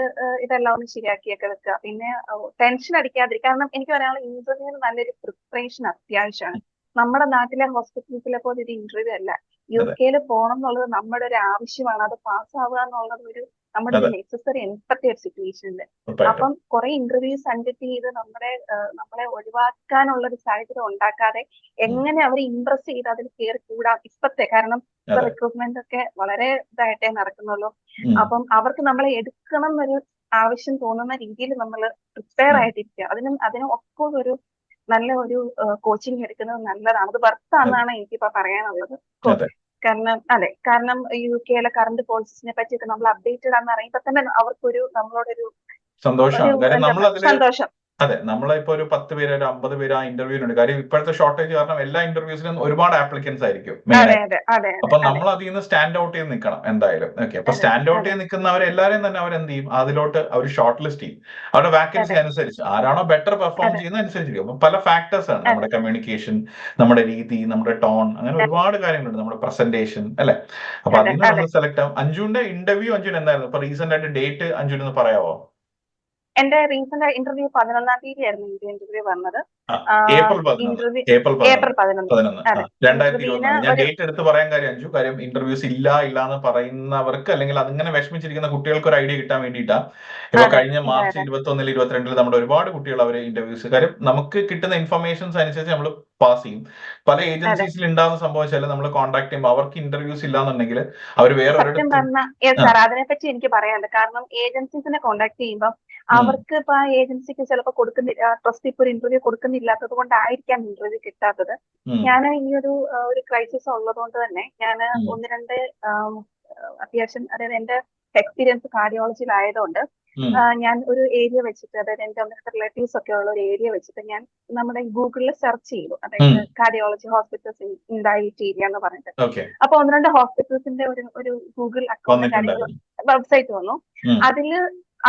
ഇതെല്ലാം ഒന്ന് ശരിയാക്കിയൊക്കെ വെക്കുക. പിന്നെ ടെൻഷൻ അടിക്കാതിരിക്കുക. കാരണം എനിക്ക് പറയാനുള്ള ഇന്റർവ്യൂവിന് നല്ലൊരു പ്രിപ്പറേഷൻ അത്യാവശ്യമാണ്. നമ്മുടെ നാട്ടിലെ ഹോസ്പിറ്റൽസിലെ പോലെ ഒരു ഇന്റർവ്യൂ അല്ല. അതെ, UK പോകണം എന്നുള്ളത് നമ്മുടെ ഒരു ആവശ്യമാണ്. അത് പാസ്സാവുക എന്നുള്ളത് ഒരു നമ്മുടെ അതെ ഒരു നെസസറി ഇപ്പോഴത്തെ ഒരു സിറ്റുവേഷനിൽ. ഉറപ്പായിട്ടും അപ്പം കുറെ ഇന്റർവ്യൂസ് കണ്ടിട്ട് ചെയ്ത് നമ്മളെ ഒഴിവാക്കാനുള്ള ഒരു സാഹചര്യം ഉണ്ടാക്കാതെ എങ്ങനെ അവരെ ഇംപ്രസ് ചെയ്ത് അതിൽ കയറി കൂടാം ഇപ്പത്തെ. കാരണം ഇപ്പൊ അതെ റിക്രൂട്ട്മെന്റ് ഒക്കെ വളരെ ഇതായിട്ടേ നടക്കുന്നുള്ളൂ. ഉം, അപ്പം അവർക്ക് നമ്മളെ എടുക്കണം എന്നൊരു ആവശ്യം തോന്നുന്ന രീതിയിൽ നമ്മൾ പ്രിപ്പയർ ഉം, ആയിട്ടിരിക്കുക. അതിന് ഒപ്പം ഒരു നല്ല ഒരു കോച്ചിങ് എടുക്കുന്നത് നല്ലതാണ്. അത് വർത്ത് അതെ ആണെന്നാണ് എനിക്കിപ്പോ പറയാനുള്ളത്. അതെ കാരണം UK കറണ്ട് പോളിസിനെ പറ്റിയൊക്കെ നമ്മൾ അപ്ഡേറ്റഡ് ആണെന്ന് അറിയുമ്പോൾ തന്നെ അവർക്കൊരു നമ്മളോടൊരു സന്തോഷമാണ്. കാര്യം എന്താ നമ്മൾ അതില് സന്തോഷം. അതെ നമ്മളിപ്പോ ഒരു 10 പേര് ഒരു 50 പേര് ആ ഇന്റർവ്യൂവിനുണ്ട്. കാര്യം ഇപ്പോഴത്തെ ഷോർട്ടേജ് കാരണം എല്ലാ ഇന്റർവ്യൂസിനും ഒരുപാട് ആപ്ലിക്കൻസ് ആയിരിക്കും മെയിൻ അതെ ആയിട്ട്. അതെ അതെ അതെ അപ്പൊ അതെ നമ്മൾ അതിൽ നിന്ന് സ്റ്റാൻഡ് ഔട്ട് ചെയ്ത് നിൽക്കണം എന്തായാലും. ഓക്കെ, അപ്പൊ അതെ സ്റ്റാൻഡ് ഔട്ട് അതെ ചെയ്ത് നിൽക്കുന്നവരെല്ലാരെയും തന്നെ അവരെന്ത് ചെയ്യും, അതിലോട്ട് അവർ ഷോർട്ട് ലിസ്റ്റ് ചെയ്യും. അവരുടെ വാക്കൻസി അതെ അനുസരിച്ച് ആരാണോ ബെറ്റർ പെർഫോം അതെ ചെയ്യുന്നത് അനുസരിച്ചിരിക്കും. അപ്പൊ പല ഫാക്ടേഴ്സ് ആണ്, അതെ നമ്മുടെ കമ്മ്യൂണിക്കേഷൻ, നമ്മുടെ രീതി, നമ്മുടെ ടോൺ, അങ്ങനെ ഒരുപാട് കാര്യങ്ങളുണ്ട്, നമ്മുടെ പ്രസന്റേഷൻ അല്ലെ. അപ്പൊ അതെ അതിൽ നിന്ന് അതെ. നമ്മൾ സെലക്ട് ആവും. അഞ്ജുവിന്റെ ഇന്റർവ്യൂ അഞ്ജുൻ എന്തായിരുന്നു ഇപ്പൊ റീസെന്റ് ആയിട്ട് ഡേറ്റ് അഞ്ജുൻ ഒന്ന് പറയാവോ? എന്റെ റീസെന്റ് ഇന്റർവ്യൂ 11-ാം തീയതി ആയിരുന്നു ഇന്റർവ്യൂ വന്നത്. ഏപ്രിൽ 11. Interview April 11. ഏപ്രിൽ 11. ആ അതെ. 2024. ഇന്റർവ്യൂവിന് ഞാൻ ഒരു ഡേറ്റ് എടുത്ത് പറയാൻ കാര്യം അഞ്ചു കാര്യം ഇന്റർവ്യൂസ് ഇല്ല എന്ന് പറയുന്നവർക്ക് അല്ലെങ്കിൽ അതിങ്ങനെ വിഷമിച്ചിരിക്കുന്ന കുട്ടികൾക്ക് ഒരു ഐഡിയ കിട്ടാൻ വേണ്ടിയിട്ടാ. ഇപ്പൊ അതെ കഴിഞ്ഞ അതെ മാർച്ച് അതെ 21 22 നമ്മുടെ ഒരുപാട് കുട്ടികൾ അവര് ഇന്റർവ്യൂസ്, കാര്യം നമുക്ക് കിട്ടുന്ന ഇൻഫർമേഷൻസ് അനുസരിച്ച് നമ്മൾ പാസ് ചെയ്യും. പല അതെ. ഏജൻസീസിൽ ഉണ്ടാകുന്ന സംഭവിച്ചാൽ നമ്മൾ കോൺടാക്ട് ചെയ്യുമ്പോൾ അവർക്ക് ഇന്റർവ്യൂസ് ഇല്ലാന്നുണ്ടെങ്കിൽ അവർ വേറെ സത്യം ഒരിടത്ത് പറഞ്ഞ സാർ അതിനെപ്പറ്റി എനിക്ക് പറയാനുണ്ട്. കാരണം ഏജൻസീസിനെ കോൺടാക്ട് ചെയ്യുമ്പോൾ ഉം, അവർക്ക് ഇപ്പൊ ആ ഏജൻസിക്ക് ചിലപ്പോൾ കൊടുക്കുന്നില്ല, ട്രസ്റ്റ് ഇപ്പൊ ഒരു ഇന്റർവ്യൂ കൊടുക്കുന്നില്ലാത്തത് കൊണ്ടായിരിക്കാം ഇന്റർവ്യൂ കിട്ടാത്തത്. ഉം, ഞാൻ ഈ ഒരു ക്രൈസിസ് ഉള്ളത് കൊണ്ട് തന്നെ ഞാൻ ഉം, ഒന്ന് രണ്ട് അത്യാവശ്യം, അതായത് എന്റെ എക്സ്പീരിയൻസ് കാർഡിയോളജിയിലായതുകൊണ്ട് ഉം. ഞാൻ ഒരു ഏരിയ വെച്ചിട്ട്, അതായത് എന്റെ റിലേറ്റീവ്സ് ഒക്കെ ഉള്ള ഒരു ഏരിയ വെച്ചിട്ട് ഞാൻ നമ്മുടെ ഗൂഗിളിൽ സെർച്ച് ചെയ്തു, അതായത് cardiology hospitals in that area എന്ന് പറഞ്ഞിട്ട്. ഓക്കെ, അപ്പൊ ഒന്ന് രണ്ട് ഹോസ്പിറ്റൽസിന്റെ ഒരു ഗൂഗിൾ അക്കൗണ്ടും കാര്യങ്ങളും വന്നിട്ടുണ്ടായിരുന്നു. വെബ്സൈറ്റ് വന്നു. ഉം,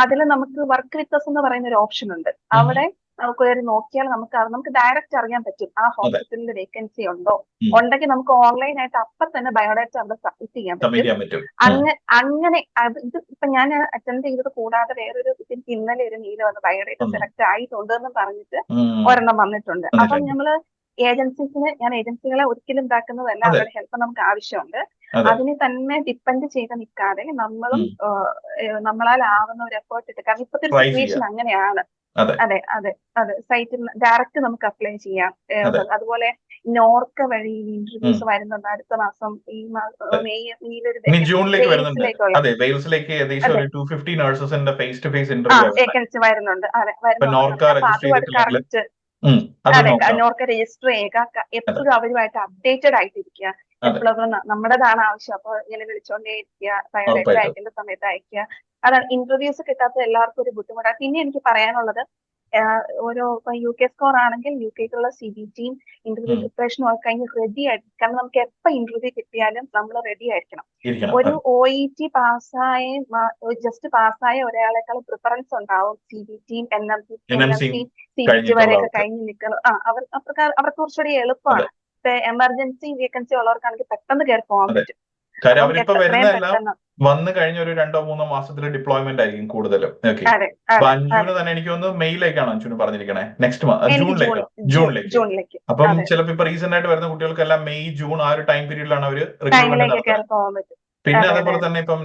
അതില് നമുക്ക് വർക്ക് വിത്ത് എന്ന് പറയുന്ന ഒരു ഓപ്ഷൻ ഉണ്ട്. ഉം, അവിടെ നമുക്ക് കയറി നോക്കിയാൽ നമുക്ക് ഡയറക്റ്റ് അറിയാൻ പറ്റും ആ അതെ, ഹോസ്പിറ്റലിൽ വേക്കൻസി ഉണ്ടോ. ഉം. ഉണ്ടെങ്കിൽ നമുക്ക് ഓൺലൈനായിട്ട് അപ്പൊ തന്നെ ബയോഡാറ്റ അവിടെ സബ്മിറ്റ് ചെയ്യാൻ സബ്മിറ്റ് പറ്റും. ചെയ്യാൻ പറ്റും. അങ്ങനെ ഇത് ഇപ്പൊ ഞാൻ അറ്റൻഡ് ചെയ്തത് കൂടാതെ വേറൊരു എനിക്ക് ഇന്നലെ ഒരു മെയിൽ വന്ന് ബയോഡാറ്റ ഉം, സെലക്ട് ആയിട്ടുണ്ട് എന്ന് പറഞ്ഞിട്ട് ഉം. ഒരെണ്ണം വന്നിട്ടുണ്ട്. അപ്പം വന്നിട്ടുണ്ട്. നമ്മള് ഞാൻ ഏജൻസികളെ ഒരിക്കലും ഇതാക്കുന്നതല്ല, അതെ അവരുടെ ഹെൽപ്പ് നമുക്ക് ആവശ്യമുണ്ട്. അതെ. അതിനെ തന്നെ ഡിപ്പെൻഡ് ചെയ്ത് നിൽക്കാതെ നമ്മളും ഉം. നമ്മളാൽ ആവുന്ന ഒരു എഫേർട്ട് ഇട്ട്, കാരണം ഇപ്പോഴത്തെ ഒരു ട്രൈ സിറ്റുവേഷൻ ചെയ്യാം. അങ്ങനെയാണ്. അതെ അതെ അതെ അതെ. സൈറ്റിൽ ഡയറക്റ്റ് നമുക്ക് അപ്ലൈ ചെയ്യാം. അതെ. അതുപോലെ നോർക്ക വഴി ഉം. ഇന്റർവ്യൂസ് വരുന്നുണ്ട് അടുത്ത മാസം. അതെ. മെയ്യിലൊരു ഇനി വേക്കൻസി ജൂണിലേക്ക് വരുന്നുണ്ട്. വെയിൽസിലേക്കുള്ള. അതെ, വെയിൽസിലേക്ക് ഏകദേശം അതെ ഒരു 250 നഴ്സസിന്റെ ഫേസ് ടു ഫേസ് ഇന്റർവ്യൂ വരുന്നത്. വേക്കൻസി വരുന്നുണ്ട്. അതെ ഇപ്പൊ വരുന്നുണ്ടെന്ന് നോർക്ക അറിയാം. അപ്പൊ രജിസ്റ്റർ അതും അത് ചെയ്തിട്ടില്ലെങ്കിൽ കറക്റ്റ്. അത് അതെ നോക്കാം. നോർക്ക രജിസ്റ്റർ ചെയ്യുക. അതെ എപ്പോഴും അവരുമായിട്ട് അപ്ഡേറ്റഡ് ആയിട്ടിരിക്കുക. അതെ എപ്പോഴും നമ്മുടേതാണ് ആവശ്യം. അപ്പൊ ഇങ്ങനെ വിളിച്ചോണ്ടേ ഇരിക്കുക, ബയോഡേറ്റ ഉറപ്പായിട്ടും. അയക്കേണ്ട സമയത്ത് അയക്കുക. അതാണ് ഇന്റർവ്യൂസ് കിട്ടാത്ത എല്ലാവർക്കും ഒരു ബുദ്ധിമുട്ടാണ്. പിന്നെ എനിക്ക് പറയാനുള്ളത്, ഓരോ ഇപ്പൊ UK സ്കോർ ആണെങ്കിൽ UKക്കുള്ള CBTയും ഇന്റർവ്യൂ ഉം. പ്രിപ്പറേഷനും ഒക്കെ കഴിഞ്ഞ് റെഡി ആയിരിക്കും. കാരണം നമുക്ക് എപ്പോൾ ഇന്റർവ്യൂ കിട്ടിയാലും നമ്മൾ റെഡി ആയിരിക്കണം. ഇരിക്കണം. ഒരു അതെ. OET ജസ്റ്റ് പാസ്സായ ഒരാളെക്കാൾ പ്രിഫറൻസ് ഉണ്ടാവും CBTയും NMC NMC CBT കഴിഞ്ഞിട്ടുള്ള വരെയൊക്കെ ആൾക്ക്. കഴിഞ്ഞ് നിൽക്കണം. അവർക്ക് കുറച്ചുകൂടി അതെ എളുപ്പമാണ്. എമർജൻസി വേക്കൻസി ഉള്ളവർക്കാണെങ്കിൽ പെട്ടെന്ന് കയറി പോകാൻ അതെ. പറ്റും. കാര്യം അപ്പം അവരിപ്പോ എത്രയും വരുന്നതെല്ലാം പെട്ടെന്ന്. വന്നു കഴിഞ്ഞ ഒരു 2 3 മാസത്തിലെ ഡിപ്ലോയ്മെന്റ് ആയിരിക്കും കൂടുതലും. ഓക്കെ, അതെ അപ്പൊ അതെ അഞ്ജുന് അതെ. തന്നെ എനിക്ക് തോന്നുന്നു മെയിലേക്കാണ് അഞ്ജുന് പറഞ്ഞിരിക്കണേ, നെക്സ്റ്റ് എനിക്ക് ജൂണിലേക്കോ? ജൂണിലേക്ക്. ജൂണിലേക്ക്. അപ്പം അതെ ചിലപ്പോ ഇപ്പൊ റീസെന്റ് ആയിട്ട് വരുന്ന കുട്ടികൾക്കെല്ലാം മെയ് ജൂൺ ആ ഒരു ടൈം പീരീഡിലാണ് അവർ റിക്രൂട്ട്മെന്റ് ടൈമിലേക്ക് നടത്തുന്നത്. കയറി പോകാൻ പറ്റും. പിന്നെ അതെ അതെ അതേപോലെ തന്നെ ഇപ്പം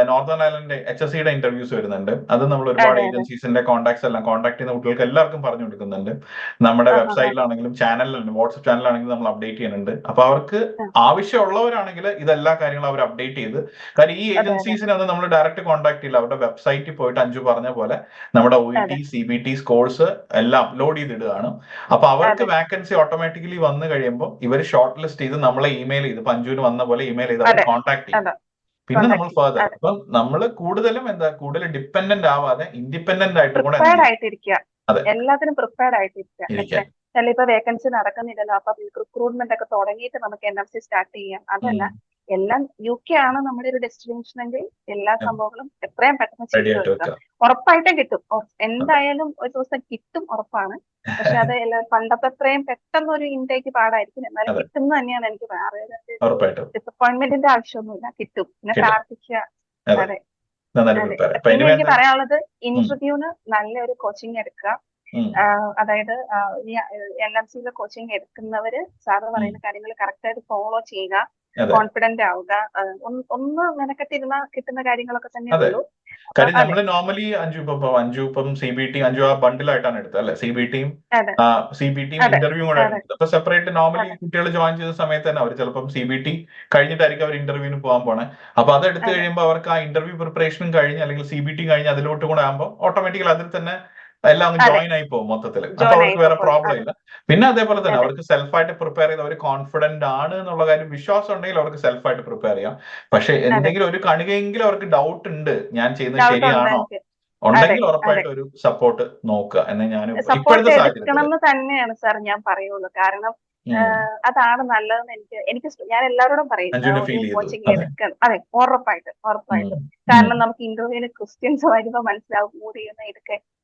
നോർത്തേൺ ഐലൻഡ് HSCയുടെ ഇന്റർവ്യൂസ് വരുന്നുണ്ട്. അത് നമ്മൾ ഒരുപാട് അതെ അതെ. ഏജൻസീസിന്റെ കോൺടാക്ട്സ് എല്ലാം കോൺടാക്ട് ചെയ്യുന്ന കുട്ടികൾക്ക് എല്ലാവർക്കും പറഞ്ഞു കൊടുക്കുന്നുണ്ട്. നമ്മുടെ ആ ആ വെബ്സൈറ്റിലാണെങ്കിലും ചാനലിലും വാട്സ്ആപ്പ് ചാനലാണെങ്കിലും നമ്മൾ അപ്ഡേറ്റ് ചെയ്യുന്നുണ്ട്. അപ്പൊ അവർക്ക് ആ. ആവശ്യമുള്ളവരാണെങ്കിൽ ഇതെല്ലാ കാര്യങ്ങളും അവർ അപ്ഡേറ്റ് ചെയ്ത്, കാര്യം ഈ അതെ അതെ ഏജൻസീസിനെ ഒന്നും നമ്മൾ ഡയറക്റ്റ് കോൺടാക്ട് ചെയ്യില്ല. അവരുടെ വെബ്സൈറ്റിൽ പോയിട്ട് അഞ്ജു പറഞ്ഞ പോലെ നമ്മുടെ OET അതെ CBT സ്കോഴ്സ് എല്ലാം അപ്ലോഡ് ചെയ്തിടുകയാണ്. അപ്പൊ അവർക്ക് അതെ വാക്കൻസി ഓട്ടോമാറ്റിക്കലി വന്നു കഴിയുമ്പോൾ ഇവർ ഷോർട്ട് ലിസ്റ്റ് ചെയ്ത് നമ്മളെ ഇമെയിൽ ചെയ്ത് ഇപ്പൊ അഞ്ജുവിന് വന്ന പോലെ ഇമെയിൽ ചെയ്ത് അവർ അതെ കോൺടാക്ട് ചെയ്യും. അതെ. പിന്നെ നമ്മൾ കോണ്ടാക്ട് ചെയ്യും. ഫർദർ അതെ. അപ്പം നമ്മൾ കൂടുതൽ ഡിപ്പെൻഡന്റ് ആവാതെ ഇൻഡിപെൻഡന്റ് ആയിട്ട് കൂടെ എന്ത് പ്രിപ്പയർഡ് ചെയ്യും? ആയിട്ടിരിക്കുക. അതെ എല്ലാത്തിനും പ്രിപ്പയർഡ് ആയിട്ടിരിക്കുക. ഇരിക്കാൻ. അല്ല ഇപ്പൊ വേക്കൻസി നടക്കുന്നില്ലല്ലോ, അപ്പൊ റിക്രൂട്ട്മെന്റ് ഒക്കെ തുടങ്ങിയിട്ട് നമുക്ക് NMC സ്റ്റാർട്ട് ചെയ്യാം. അതല്ല, എല്ലാം UK ആണ് നമ്മുടെ ഒരു ഡെസ്റ്റിനേഷൻ എങ്കിൽ എല്ലാ സംഭവങ്ങളും എത്രയും പെട്ടെന്ന് റെഡി ചെയ്തു ആയിട്ട് വെക്കുക. വെക്കുക. ഉറപ്പായിട്ടും കിട്ടും. അതെ എന്തായാലും ഒരു ദിവസം കിട്ടും, ഉറപ്പാണ്. പക്ഷെ അത് പണ്ടത്തെ അത്രയും പെട്ടെന്ന് ഒരു ഇൻടേക്ക് പാടായിരിക്കും. എന്നാലും അതെ കിട്ടും തന്നെയാണ് എനിക്ക് വേറെ ഉറപ്പായിട്ടും ഡിസപ്പോയിന്റ്മെന്റിന്റെ ആവശ്യമൊന്നുമില്ല. കിട്ടും. പിന്നെ കിട്ടും. പ്രാർത്ഥിക്കുക. അതെ അതെ നന്നായിട്ട് അതെ. പ്രിപ്പയർ. അപ്പൊ പിന്നെ എനിവേ എനിക്ക് എന്താ പറയാനുള്ളത്, ഉം, ഇന്റർവ്യൂവിന് നല്ലൊരു കോച്ചിങ് എടുക്കുക. ഉം, അതായത് ഈ NMCയിലെ കോച്ചിങ് എടുക്കുന്നവര് സാറ് ഉം, പറയുന്ന കാര്യങ്ങൾ കറക്റ്റ് ആയിട്ട് ഫോളോ ചെയ്യുക. അതെ കോൺഫിഡന്റ് ആവുക, ഒന്ന് മെനക്കെട്ടിരുന്ന കിട്ടുന്ന കാര്യങ്ങളൊക്കെ തന്നെ അതെ ഉള്ളൂ. കാര്യം അതെ നമ്മൾ നോർമലി അഞ്ചു ഇപ്പം CBT അഞ്ചു ആ ബണ്ടിലായിട്ടാണ് എടുത്തത് അല്ലെ, CBTയും അതെ അതെ ഇന്റർവ്യൂ കൂടെ അതെ എടുത്തത്. അപ്പൊ സെപ്പറേറ്റ് നോർമലി അതെ കുട്ടികൾ ജോയിൻ ചെയ്ത സമയത്ത് തന്നെ അവർ ചിലപ്പം CBT കഴിഞ്ഞിട്ടായിരിക്കും അവർ ഇന്റർവ്യൂവിന് പോകാൻ പോണേ. അപ്പൊ അത് എടുത്തു അതെ കഴിയുമ്പോൾ അവർക്ക് ആ ഇന്റർവ്യൂ പ്രിപ്പറേഷനും കഴിഞ്ഞ് അല്ലെങ്കിൽ CBT കഴിഞ്ഞ് അതിലോട്ട് കൂടെ ആകുമ്പോൾ ഓട്ടോമാറ്റിക്കലി അതിൽ തന്നെ എല്ലാം അങ്ങ് അതെ ജോയിൻ ആയി പോകും മൊത്തത്തിൽ. അപ്പൊ ജോയിൻ അവർക്ക് ആയി വേറെ പൊക്കോളും. പ്രോബ്ലം അതെ ഇല്ല. പിന്നെ അതേപോലെ തന്നെ അതെ അവർക്ക് സെൽഫായിട്ട് പ്രിപ്പയർ ചെയ്ത് അവർ കോൺഫിഡന്റ് ആണ് എന്നുള്ള കാര്യം വിശ്വാസം ഉണ്ടെങ്കിൽ അവർക്ക് സെൽഫായിട്ട് പ്രിപ്പയർ ചെയ്യാം. പക്ഷെ അതെ എന്തെങ്കിലും ഒരു കണികയെങ്കിലും അവർക്ക് ഡൗട്ട് ഉണ്ട് ഞാൻ ചെയ്യുന്നത് ഡൗട്ട് ഉണ്ട് ശരിയാണോ എനിക്ക്. അതെ ഉണ്ടെങ്കിൽ അതെ ഉറപ്പായിട്ട് ഒരു സപ്പോർട്ട് നോക്കുക എന്ന് ഞാൻ സപ്പോർട്ട് ഇപ്പോഴത്തെ എടുക്കണം സാഹചര്യത്തില് എന്ന് തന്നെയാണ് സാർ ഞാൻ പറയുള്ളൂ. കാരണം ഉം, അതാണ് നല്ലതെന്ന് ഞാൻ എല്ലാവരോടും പറയും, അഞ്ജുവിന് ഒരു ഫീൽ ചെയ്തു. കോച്ചിങ് അതെ. എടുക്കണം. അതെ ഉറപ്പായിട്ടും ഉം, ഉറപ്പായിട്ടും. ഉം, കാരണം നമുക്ക് ഇന്റർവ്യൂവിന് ക്വസ്റ്റ്യൻസ് വരുമ്പോൾ മനസ്സിലാവും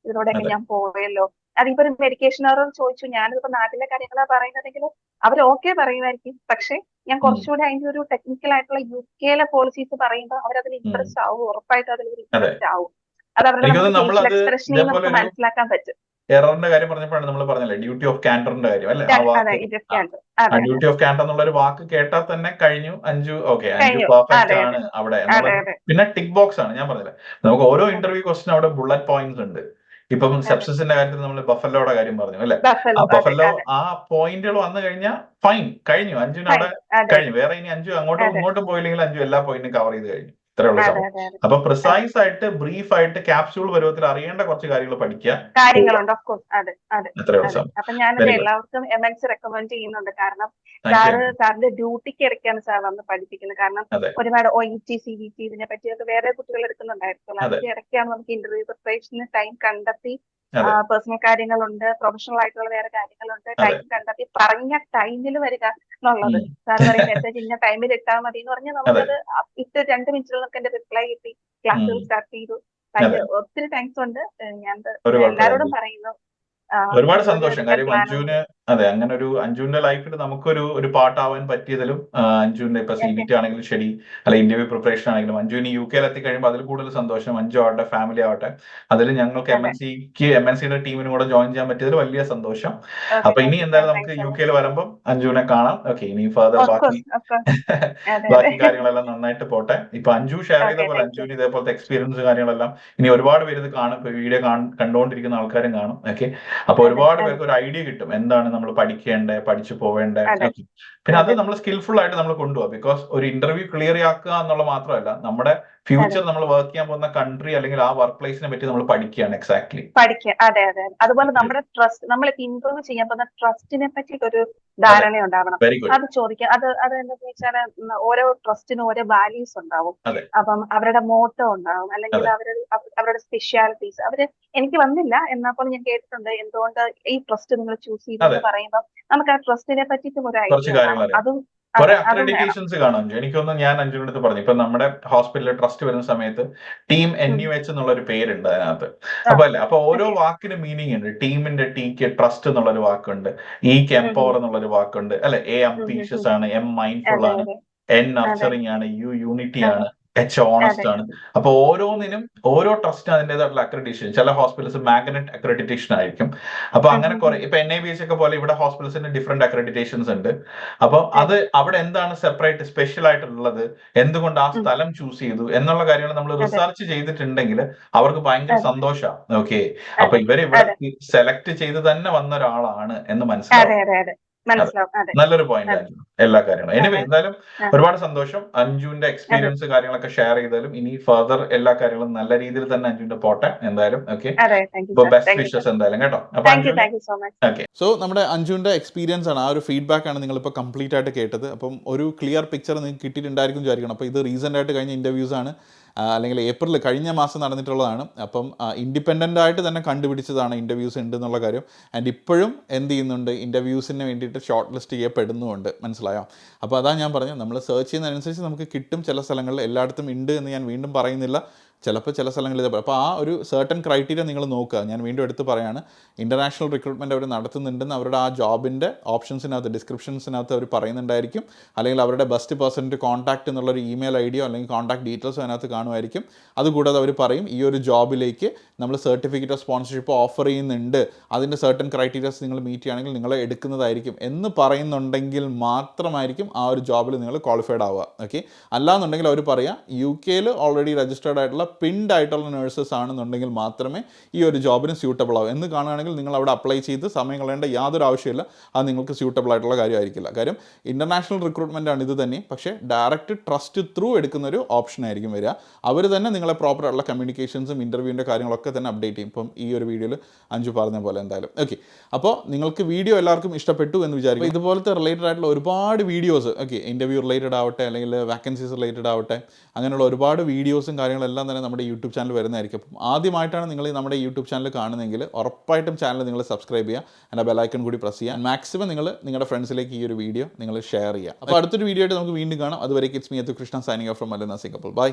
ഇതിലൂടെയൊക്കെ അതെ ഞാൻ പോയല്ലോ. അതിപ്പോ ഒരു മെഡിക്കേഷനോട് ചോദിച്ചു, ഞാനിപ്പോ നാട്ടിലെ കാര്യങ്ങളാ പറയുന്നതെങ്കിൽ അവർ ഓക്കെ പറയുമായിരിക്കും. പക്ഷെ ഞാൻ ഉം, കുറച്ചുകൂടി അതിന്റെ ഒരു ടെക്നിക്കൽ ആയിട്ടുള്ള UK പോളിസീസ് പറയുമ്പോൾ അവരതിൽ ഉം, ഇൻട്രസ്റ്റ് ആവും. ഉറപ്പായിട്ടും അതിൽ അതെ. ഇൻട്രസ്റ്റ് ആവും. അത് അവരുടെ എനിക്ക് നമുക്ക് തോന്നുന്നു ഫേഷ്യൽ നമ്മളത് എക്സ്പ്രഷനിൽ ഇതേപോലെ നമുക്ക് ഒരു മനസ്സിലാക്കാൻ പറ്റും. എററിന്റെ കാര്യം പറഞ്ഞപ്പോഴാണ് നമ്മൾ പറഞ്ഞല്ലേ ഡ്യൂട്ടി ഓഫ് കാൻഡറിന്റെ കാര്യം അല്ലെ, ആ അതെ വാക്ക്. ഇതൊക്കെയാണ്. ആ അതെ അതെ ഡ്യൂട്ടി ഓഫ് കാൻഡർ എന്നുള്ള ഒരു വാക്ക് കേട്ടാൽ തന്നെ കഴിഞ്ഞു. അഞ്ചു കഴിഞ്ഞു. പെർഫെക്റ്റ് അതെ അതെ ആണ് അവിടെ അതെ എന്നുള്ളത്. അതെ പിന്നെ ടിക്ക് ബോക്സ് ആണ് ഞാൻ പറഞ്ഞില്ലേ, നമുക്ക് ഓരോ അതെ ഇന്റർവ്യൂ ക്വസ്റ്റിനും അവിടെ ബുള്ളറ്റ് പോയിന്റ്സ് ഉണ്ട്. ഇപ്പം അതെ സെപ്സിസിന്റെ കാര്യത്തിൽ നമ്മൾ ബഫലോയുടെ കാര്യം പറഞ്ഞു അല്ലെ, ആ ബഫലോ. അതെ ബഫലോ അതെ ആ പോയിന്റുകൾ വന്നു കഴിഞ്ഞാൽ ഫൈൻ, കഴിഞ്ഞു. അഞ്ജുവിന് അവിടെ ഫൈൻ. അതെ കഴിഞ്ഞു. വേറെ ഇനി അഞ്ജു അങ്ങോട്ടും അതെ ഇങ്ങോട്ടും പോയില്ലെങ്കിൽ അഞ്ജു എല്ലാ പോയിന്റും കവർ ചെയ്ത് കഴിഞ്ഞു. ഇത്രയുള്ള അതെ സമയം. അതെ അതെ അപ്പൊ അതെ പ്രിസൈസ് ആയിട്ട് ബ്രീഫ് ആയിട്ട് ക്യാപ്സ്യൂൾ പരുവത്തിൽ അറിയേണ്ട കുറച്ച് കാര്യങ്ങൾ പഠിക്കുക, പോവുക. കാര്യങ്ങളുണ്ട്. Of course. അതെ അതെ അത്രയുള്ള അതെ. സമയം. അപ്പൊ ഞാനത് വെരി ഗുഡ്. എല്ലാവർക്കും MNC റെക്കമെൻഡ് ചെയ്യുന്നുണ്ട്. കാരണം താങ്ക് യു. സാറിന്റെ ഡ്യൂട്ടിക്ക് ഇടയ്ക്കാണ് സാർ വന്ന് പഠിപ്പിക്കുന്നത്. കാരണം അതെ ഒരുപാട് OET CVT ഇതിനെ പറ്റിയൊക്കെ വേറെ കുട്ടികൾ എടുക്കുന്നുണ്ടായിരിക്കുമല്ലോ. അതെ അതിന്റെ ഇടയ്ക്കാണ് നമുക്ക് ഇന്റർവ്യൂ പ്രിപ്പറേഷന് ടൈം കണ്ടെത്തി അതെ പേഴ്സണൽ കാര്യങ്ങളുണ്ട്, പ്രൊഫഷണൽ ആയിട്ടുള്ള വേറെ കാര്യങ്ങളുണ്ട്, അതെ ടൈം കണ്ടെത്തി പറഞ്ഞ ടൈമിൽ വരിക എന്നുള്ളത്. ഉം. സാർ പറയും മെസ്സേജ് ഇന്ന ടൈമിൽ ഇട്ടാൽ മതി എന്ന് പറഞ്ഞാൽ അതെ നമുക്കത് ഇട്ട് 2 മിനിറ്റിൽ നമുക്ക് എന്റെ റിപ്ലൈ കിട്ടി, ഉം. ക്ലാസ്സുകൾ സ്റ്റാർട്ട് ചെയ്തു. അതെ ഒത്തിരി താങ്ക്സ് ഉണ്ട്. ഞാൻ ഒരു ഞാൻ കുഴപ്പമില്ല. എല്ലാവരോടും പറയുന്നു ഒരുപാട് ഇന്റർവ്യൂ സന്തോഷം. എടുക്കാൻ കാര്യം പ്ലാൻ അഞ്ജുവിന് ഉണ്ടെങ്കിൽ. അതെ അങ്ങനെ ഒരു അഞ്ജുവിന്റെ ലൈഫിൽ നമുക്കൊരു ഒരു പാർട്ടാവാൻ പറ്റിയതിലും അഞ്ജുവിന്റെ ഇപ്പൊ ഓക്കെ CBT ആണെങ്കിലും ശരി, അല്ല ഇന്റർവ്യൂ പ്രിപ്പറേഷൻ ആണെങ്കിലും അഞ്ജുവിന് UK എത്തിക്കഴിയുമ്പോൾ അതിൽ കൂടുതൽ സന്തോഷം. അഞ്ജു ആവട്ടെ, ഫാമിലി ആവട്ടെ, അതിൽ ഞങ്ങൾക്ക് അതെ MNCയുടെ ടീമിനും കൂടെ ജോയിൻ ചെയ്യാൻ പറ്റിയതിൽ വലിയ സന്തോഷം. ഓക്കെ. അപ്പൊ ഇനി താങ്ക് യു സാർ. എന്തായാലും നമുക്ക് താങ്ക്സ് സോ UK മച്ച്. വരുമ്പോൾ അഞ്ജുവിനെ കാണാം. ഓക്കെ, ഇനി ഫർദർ ഓഫ് ബാക്കി കോഴ്സ് ഓഫ് കോഴ്സ്. അതെ അതെ ബാക്കി കാര്യങ്ങളെല്ലാം നന്നായിട്ട് പോട്ടെ. ഇപ്പൊ അഞ്ജു ഷെയർ ചെയ്ത ഓക്കെ. പോലെ താങ്ക് യു. അഞ്ജുവിന് ഇതേപോലത്തെ എക്സ്പീരിയൻസ് കാര്യങ്ങളെല്ലാം ഇനി ഒരുപാട് പേര് ഇത് കാണും. ഇപ്പൊ വീഡിയോ കണ്ടുകൊണ്ടിരിക്കുന്ന ആൾക്കാരും കാണും. ഓക്കെ, അപ്പൊ അതെ ഒരുപാട് അതെ പേർക്ക് ഒരു ഐഡിയ കിട്ടും എന്താണ് നമ്മൾ പഠിക്കേണ്ടത്, പഠിച്ചു പോവേണ്ടത്. അതെ ഓക്കെ, പിന്നെ അത് അതെ നമ്മൾ സ്കിൽഫുൾ ആയിട്ട് നമ്മൾ കൊണ്ടുപോകാം. ബിക്കോസ് ഒരു ഇന്റർവ്യൂ ക്ലിയർ ആക്കുക എന്നുള്ള മാത്രമല്ല, നമ്മുടെ അതെ ഫ്യൂച്ചർ നമ്മൾ വർക്ക് ചെയ്യാൻ പോകുന്ന കൺട്രി അല്ലെങ്കിൽ ആ വർക്ക് പ്ലേസിനെ പറ്റി നമ്മൾ പഠിക്കുകയാണ്. എക്സാക്ട്ലി. പഠിക്കുക. അതെ അതെ അതെ. അതുപോലെ നമ്മുടെ ട്രസ്റ്റ്, നമ്മൾ ഇംപ്രൂവ് ചെയ്യാൻ പോകുന്ന ട്രസ്റ്റിനെ പറ്റിയിട്ടൊരു അതെ, ധാരണ ഉണ്ടാവണം. Very good. അത് ചോദിക്കുക. അത് എന്താന്ന് വെച്ചാൽ ഓരോ ട്രസ്റ്റിനും ഓരോ വാല്യൂസ് ഉണ്ടാവും. അതെ അപ്പം അവരുടെ മോട്ടോ ഉണ്ടാവും, അല്ലെങ്കിൽ അതെ അവരുടെ സ്പെഷ്യാലിറ്റീസ്. എനിക്ക് വന്നില്ല എന്നാൽ ഞാൻ കേട്ടിട്ടുണ്ട് എന്തുകൊണ്ട് ഈ ട്രസ്റ്റ് നിങ്ങൾ ചൂസ് ചെയ്തു അതെ എന്ന് പറയുമ്പോൾ നമുക്ക് ആ ട്രസ്റ്റിനെ പറ്റിയിട്ടും ഒരു കുറച്ച് ഐഡിയ കാര്യങ്ങൾ ഉണ്ടാവും. അറിയാം. അതും കുറെ അതെ അതും വേണം. അക്രഡിറ്റേഷൻസ് കാണാം. എനിക്കൊന്ന് ഞാൻ അഞ്ജുവിന്റെ അടുത്ത് പറഞ്ഞു, ഇപ്പൊ നമ്മുടെ ഹോസ്പിറ്റലിൽ ട്രസ്റ്റ് വരുന്ന സമയത്ത് ടീം ഉം. NUH എന്നുള്ള ഒരു പേരുണ്ട് അതിനകത്ത്. അപ്പൊ അല്ലെ, അപ്പൊ ഓരോ ഓക്കെ. വാക്കിന് മീനിങ് ഉണ്ട്. ടീമിന്റെ Tക്ക് ട്രസ്റ്റ് എന്നുള്ളൊരു വാക്കുണ്ട്, Eക്ക് എംപവർ എന്നുള്ളൊരു വാക്കുണ്ട് അല്ലെ. A അംബീഷ്യസ് ആണ്, M മൈൻഡ്ഫുൾ അതെ ആണ്, അതെ N അതെ നർച്ചറിങ് ആണ്, U യൂണിറ്റി അതെ ആണ്, H അതെ ഓണസ്റ്റ് ആണ്. അപ്പൊ ഓരോന്നിനും ഓരോ ട്രസ്റ്റിന് അതിൻ്റെതായിട്ടുള്ള അക്രഡിറ്റേഷൻ. ചില ഹോസ്പിറ്റൽസ് മാഗ്നറ്റ് അക്രഡിറ്റേഷൻ ആയിരിക്കും. അപ്പൊ അങ്ങനെ കുറെ ഇപ്പൊ NIBH ഒക്കെ പോലെ ഇവിടെ ഹോസ്പിറ്റൽസിന് ഡിഫറെന്റ് അക്രഡിറ്റേഷൻസ് ഉണ്ട്. അപ്പൊ അത് അതെ അവിടെ എന്താണ് സെപ്പറേറ്റ് സ്പെഷ്യൽ ആയിട്ടുള്ളത്, എന്തുകൊണ്ട് ആ സ്ഥലം ചൂസ് ചെയ്തു എന്നുള്ള കാര്യങ്ങൾ നമ്മൾ അതെ റിസർച്ച് ചെയ്തിട്ടുണ്ടെങ്കിൽ അവർക്ക് ഭയങ്കര അതെ സന്തോഷമാണ്. ഓക്കെ, അപ്പൊ അതെ ഇവരെ ഇവിടെ അതെ സെലക്ട് ചെയ്ത് തന്നെ വന്ന ഒരാളാണ് എന്ന് അതെ മനസ്സിലാവും. അതെ അതെ അതെ, മനസ്സിലാവും. അതെ നല്ലൊരു പോയിന്റ് അതെ അഞ്ജു. എല്ലാ കാര്യങ്ങളും എനിവേ അതെ എന്തായാലും ആ, ഒരുപാട് സന്തോഷം അഞ്ജുവിന്റെ അതെ എക്സ്പീരിയൻസ് കാര്യങ്ങളൊക്കെ ഷെയർ ചെയ്താലും. ഇനി ഫർദർ എല്ലാ കാര്യങ്ങളും നല്ല രീതിയിൽ തന്നെ അഞ്ജുവിന്റെ പോട്ടെ എന്തായാലും. ഓക്കെ, അതെ. താങ്ക് യു ഇപ്പൊ sir. Best thank you sir. Wishes എന്തായാലും കേട്ടോ. അപ്പൊ അഞ്ജുവിന് thank you so much. Okay. So നമ്മുടെ അഞ്ജുവിൻ്റെ എക്സ്പീരിയൻസ് ആണ്, ആ ഒരു ഫീഡ്ബാക്ക് ആണ് നിങ്ങളിപ്പോൾ കംപ്ലീറ്റ് ആയിട്ട് കേട്ടത്. അപ്പം ഒരു ക്ലിയർ പിക്ചർ നിങ്ങൾക്ക് കിട്ടിയിട്ടുണ്ടായിരിക്കും വിചാരിക്കണം. അപ്പോൾ ഇത് റീസെൻ്റ് ആയിട്ട് കഴിഞ്ഞ ഇൻ്റർവ്യൂസ് ആണ്, അല്ലെങ്കിൽ ഏപ്രിൽ കഴിഞ്ഞ മാസം നടന്നിട്ടുള്ളതാണ്. അപ്പം ഇൻഡിപെൻഡൻ്റ് ആയിട്ട് തന്നെ കണ്ടുപിടിച്ചതാണ് ഇൻ്റർവ്യൂസ് ഉണ്ട് എന്നുള്ള കാര്യം. ആൻഡ് ഇപ്പോഴും എന്ത് ചെയ്യുന്നുണ്ട്, ഇൻ്റർവ്യൂസിന് വേണ്ടിയിട്ട് ഷോർട്ട് ലിസ്റ്റ് ചെയ്യപ്പെടുന്നുമുണ്ട്. മനസ്സിലായോ? അപ്പോൾ അതാ ഞാൻ പറഞ്ഞത്, നമ്മൾ സെർച്ച് ചെയ്യുന്നതനുസരിച്ച് നമുക്ക് കിട്ടും. ചില സ്ഥലങ്ങളിൽ എല്ലായിടത്തും ഉണ്ട് എന്ന് ഞാൻ വീണ്ടും പറയുന്നില്ല. ചിലപ്പോൾ ചില സ്ഥലങ്ങളിൽ ഇത്. അപ്പോൾ ആ ഒരു സർട്ടൻ ക്രൈറ്റീരിയ നിങ്ങൾ നോക്കുക. ഞാൻ വീണ്ടും എടുത്ത് പറയാണ്, ഇൻ്റർനാഷണൽ റിക്രൂട്ട്മെൻറ്റ് അവർ നടത്തുന്നുണ്ടെന്ന് അവരുടെ ആ ജോബിൻ്റെ ഓപ്ഷൻസിനകത്ത് ഡിസ്ക്രിപ്ഷൻസിനകത്ത് അവർ പറയുന്നുണ്ടായിരിക്കും. അല്ലെങ്കിൽ അവരുടെ ബെസ്റ്റ് പേഴ്സൻ്റെ കോൺടാക്റ്റ് എന്നുള്ളൊരു ഇമെയിൽ ഐഡിയോ അല്ലെങ്കിൽ കോൺടാക്ട് ഡീറ്റെയിൽസോ അതിനകത്ത് കാണുമായിരിക്കും. അതുകൂടാതെ അവർ പറയും ഈ ഒരു ജോബിലേക്ക് നമ്മൾ സർട്ടിഫിക്കറ്റ് ഓഫ് സ്പോൺസർഷിപ്പ് ഓഫർ ചെയ്യുന്നുണ്ട്, അതിൻ്റെ സർട്ടൻ ക്രൈറ്റീരിയസ് നിങ്ങൾ മീറ്റ് ചെയ്യുകയാണെങ്കിൽ നിങ്ങളെ എടുക്കുന്നതായിരിക്കും എന്ന് പറയുന്നുണ്ടെങ്കിൽ മാത്രമായിരിക്കും ആ ഒരു ജോബിൽ നിങ്ങൾ ക്വാളിഫൈഡ് ആവുക. ഓക്കെ, അല്ലാന്നുണ്ടെങ്കിൽ അവർ പറയുക UK ഓൾറെഡി രജിസ്റ്റേർഡ് ആയിട്ടുള്ള പിൻഡ് ആയിട്ടുള്ള നഴ്സസ് ആണെന്നുണ്ടെങ്കിൽ മാത്രമേ ഈ ഒരു ജോബിന് സ്യൂട്ടബിൾ ആവും എന്ന് കാണുകയാണെങ്കിൽ നിങ്ങൾ അവിടെ അപ്ലൈ ചെയ്ത് സമയം കളയേണ്ട യാതൊരു ആവശ്യമില്ല. അത് നിങ്ങൾക്ക് സ്യൂട്ടബിൾ ആയിട്ടുള്ള കാര്യമായിരിക്കില്ല. കാര്യം ഇൻ്റർനാഷണൽ റിക്രൂട്ട്മെൻ്റ് ആണ് ഇത് തന്നെ, പക്ഷേ ഡയറക്റ്റ് ട്രസ്റ്റ് ത്രൂ എടുക്കുന്ന ഒരു ഓപ്ഷൻ ആയിരിക്കും വരിക. അവർ തന്നെ നിങ്ങളെ പ്രോപ്പർ ആയിട്ടുള്ള കമ്മ്യൂണിക്കേഷൻസും ഇൻ്റർവ്യൂവിൻ്റെ കാര്യങ്ങളൊക്കെ തന്നെ അപ്ഡേറ്റ് ചെയ്യും. ഇപ്പം ഈ ഒരു വീഡിയോയിൽ അഞ്ചു പറഞ്ഞ പോലെ എന്തായാലും. ഓക്കെ, അപ്പോൾ നിങ്ങൾക്ക് വീഡിയോ എല്ലാവർക്കും ഇഷ്ടപ്പെട്ടു എന്ന് വിചാരിക്കും. ഇതുപോലത്തെ റിലേറ്റഡ് ആയിട്ടുള്ള ഒരുപാട് വീഡിയോസ്, ഓക്കെ, ഇൻ്റർവ്യൂ റിലേറ്റഡ് ആവട്ടെ അല്ലെങ്കിൽ വാക്കൻസീസ് റിലേറ്റഡ് ആവട്ടെ, അങ്ങനെയുള്ള ഒരുപാട് വീഡിയോസും കാര്യങ്ങളെല്ലാം തന്നെ നമ്മുടെ യൂട്യൂബ് ചാനൽ വരുന്നതായിരിക്കും. അപ്പം ആദ്യമായിട്ടാണ് നിങ്ങൾ നമ്മുടെ യൂട്യൂബ് ചാനൽ കാണുന്നതെങ്കിൽ ഉറപ്പായിട്ടും ചാനൽ നിങ്ങൾ സബ്സ്ക്രൈബ് ചെയ്യുക, അതിൻ്റെ ബെല്ലൈക്കൺ കൂടി പ്രസ് ചെയ്യുക. മാക്സിമം നിങ്ങൾ നിങ്ങളുടെ ഫ്രണ്ട്സിലേക്ക് ഈ ഒരു വീഡിയോ നിങ്ങൾ ഷെയർ ചെയ്യുക. അപ്പോൾ അടുത്തൊരു വീഡിയോ ആയിട്ട് നമുക്ക് വീണ്ടും കാണാം. അതുവരെ it's me Yadu Krishna signing off from മല്ലന സിംഗപ്പൂർ. ബൈ.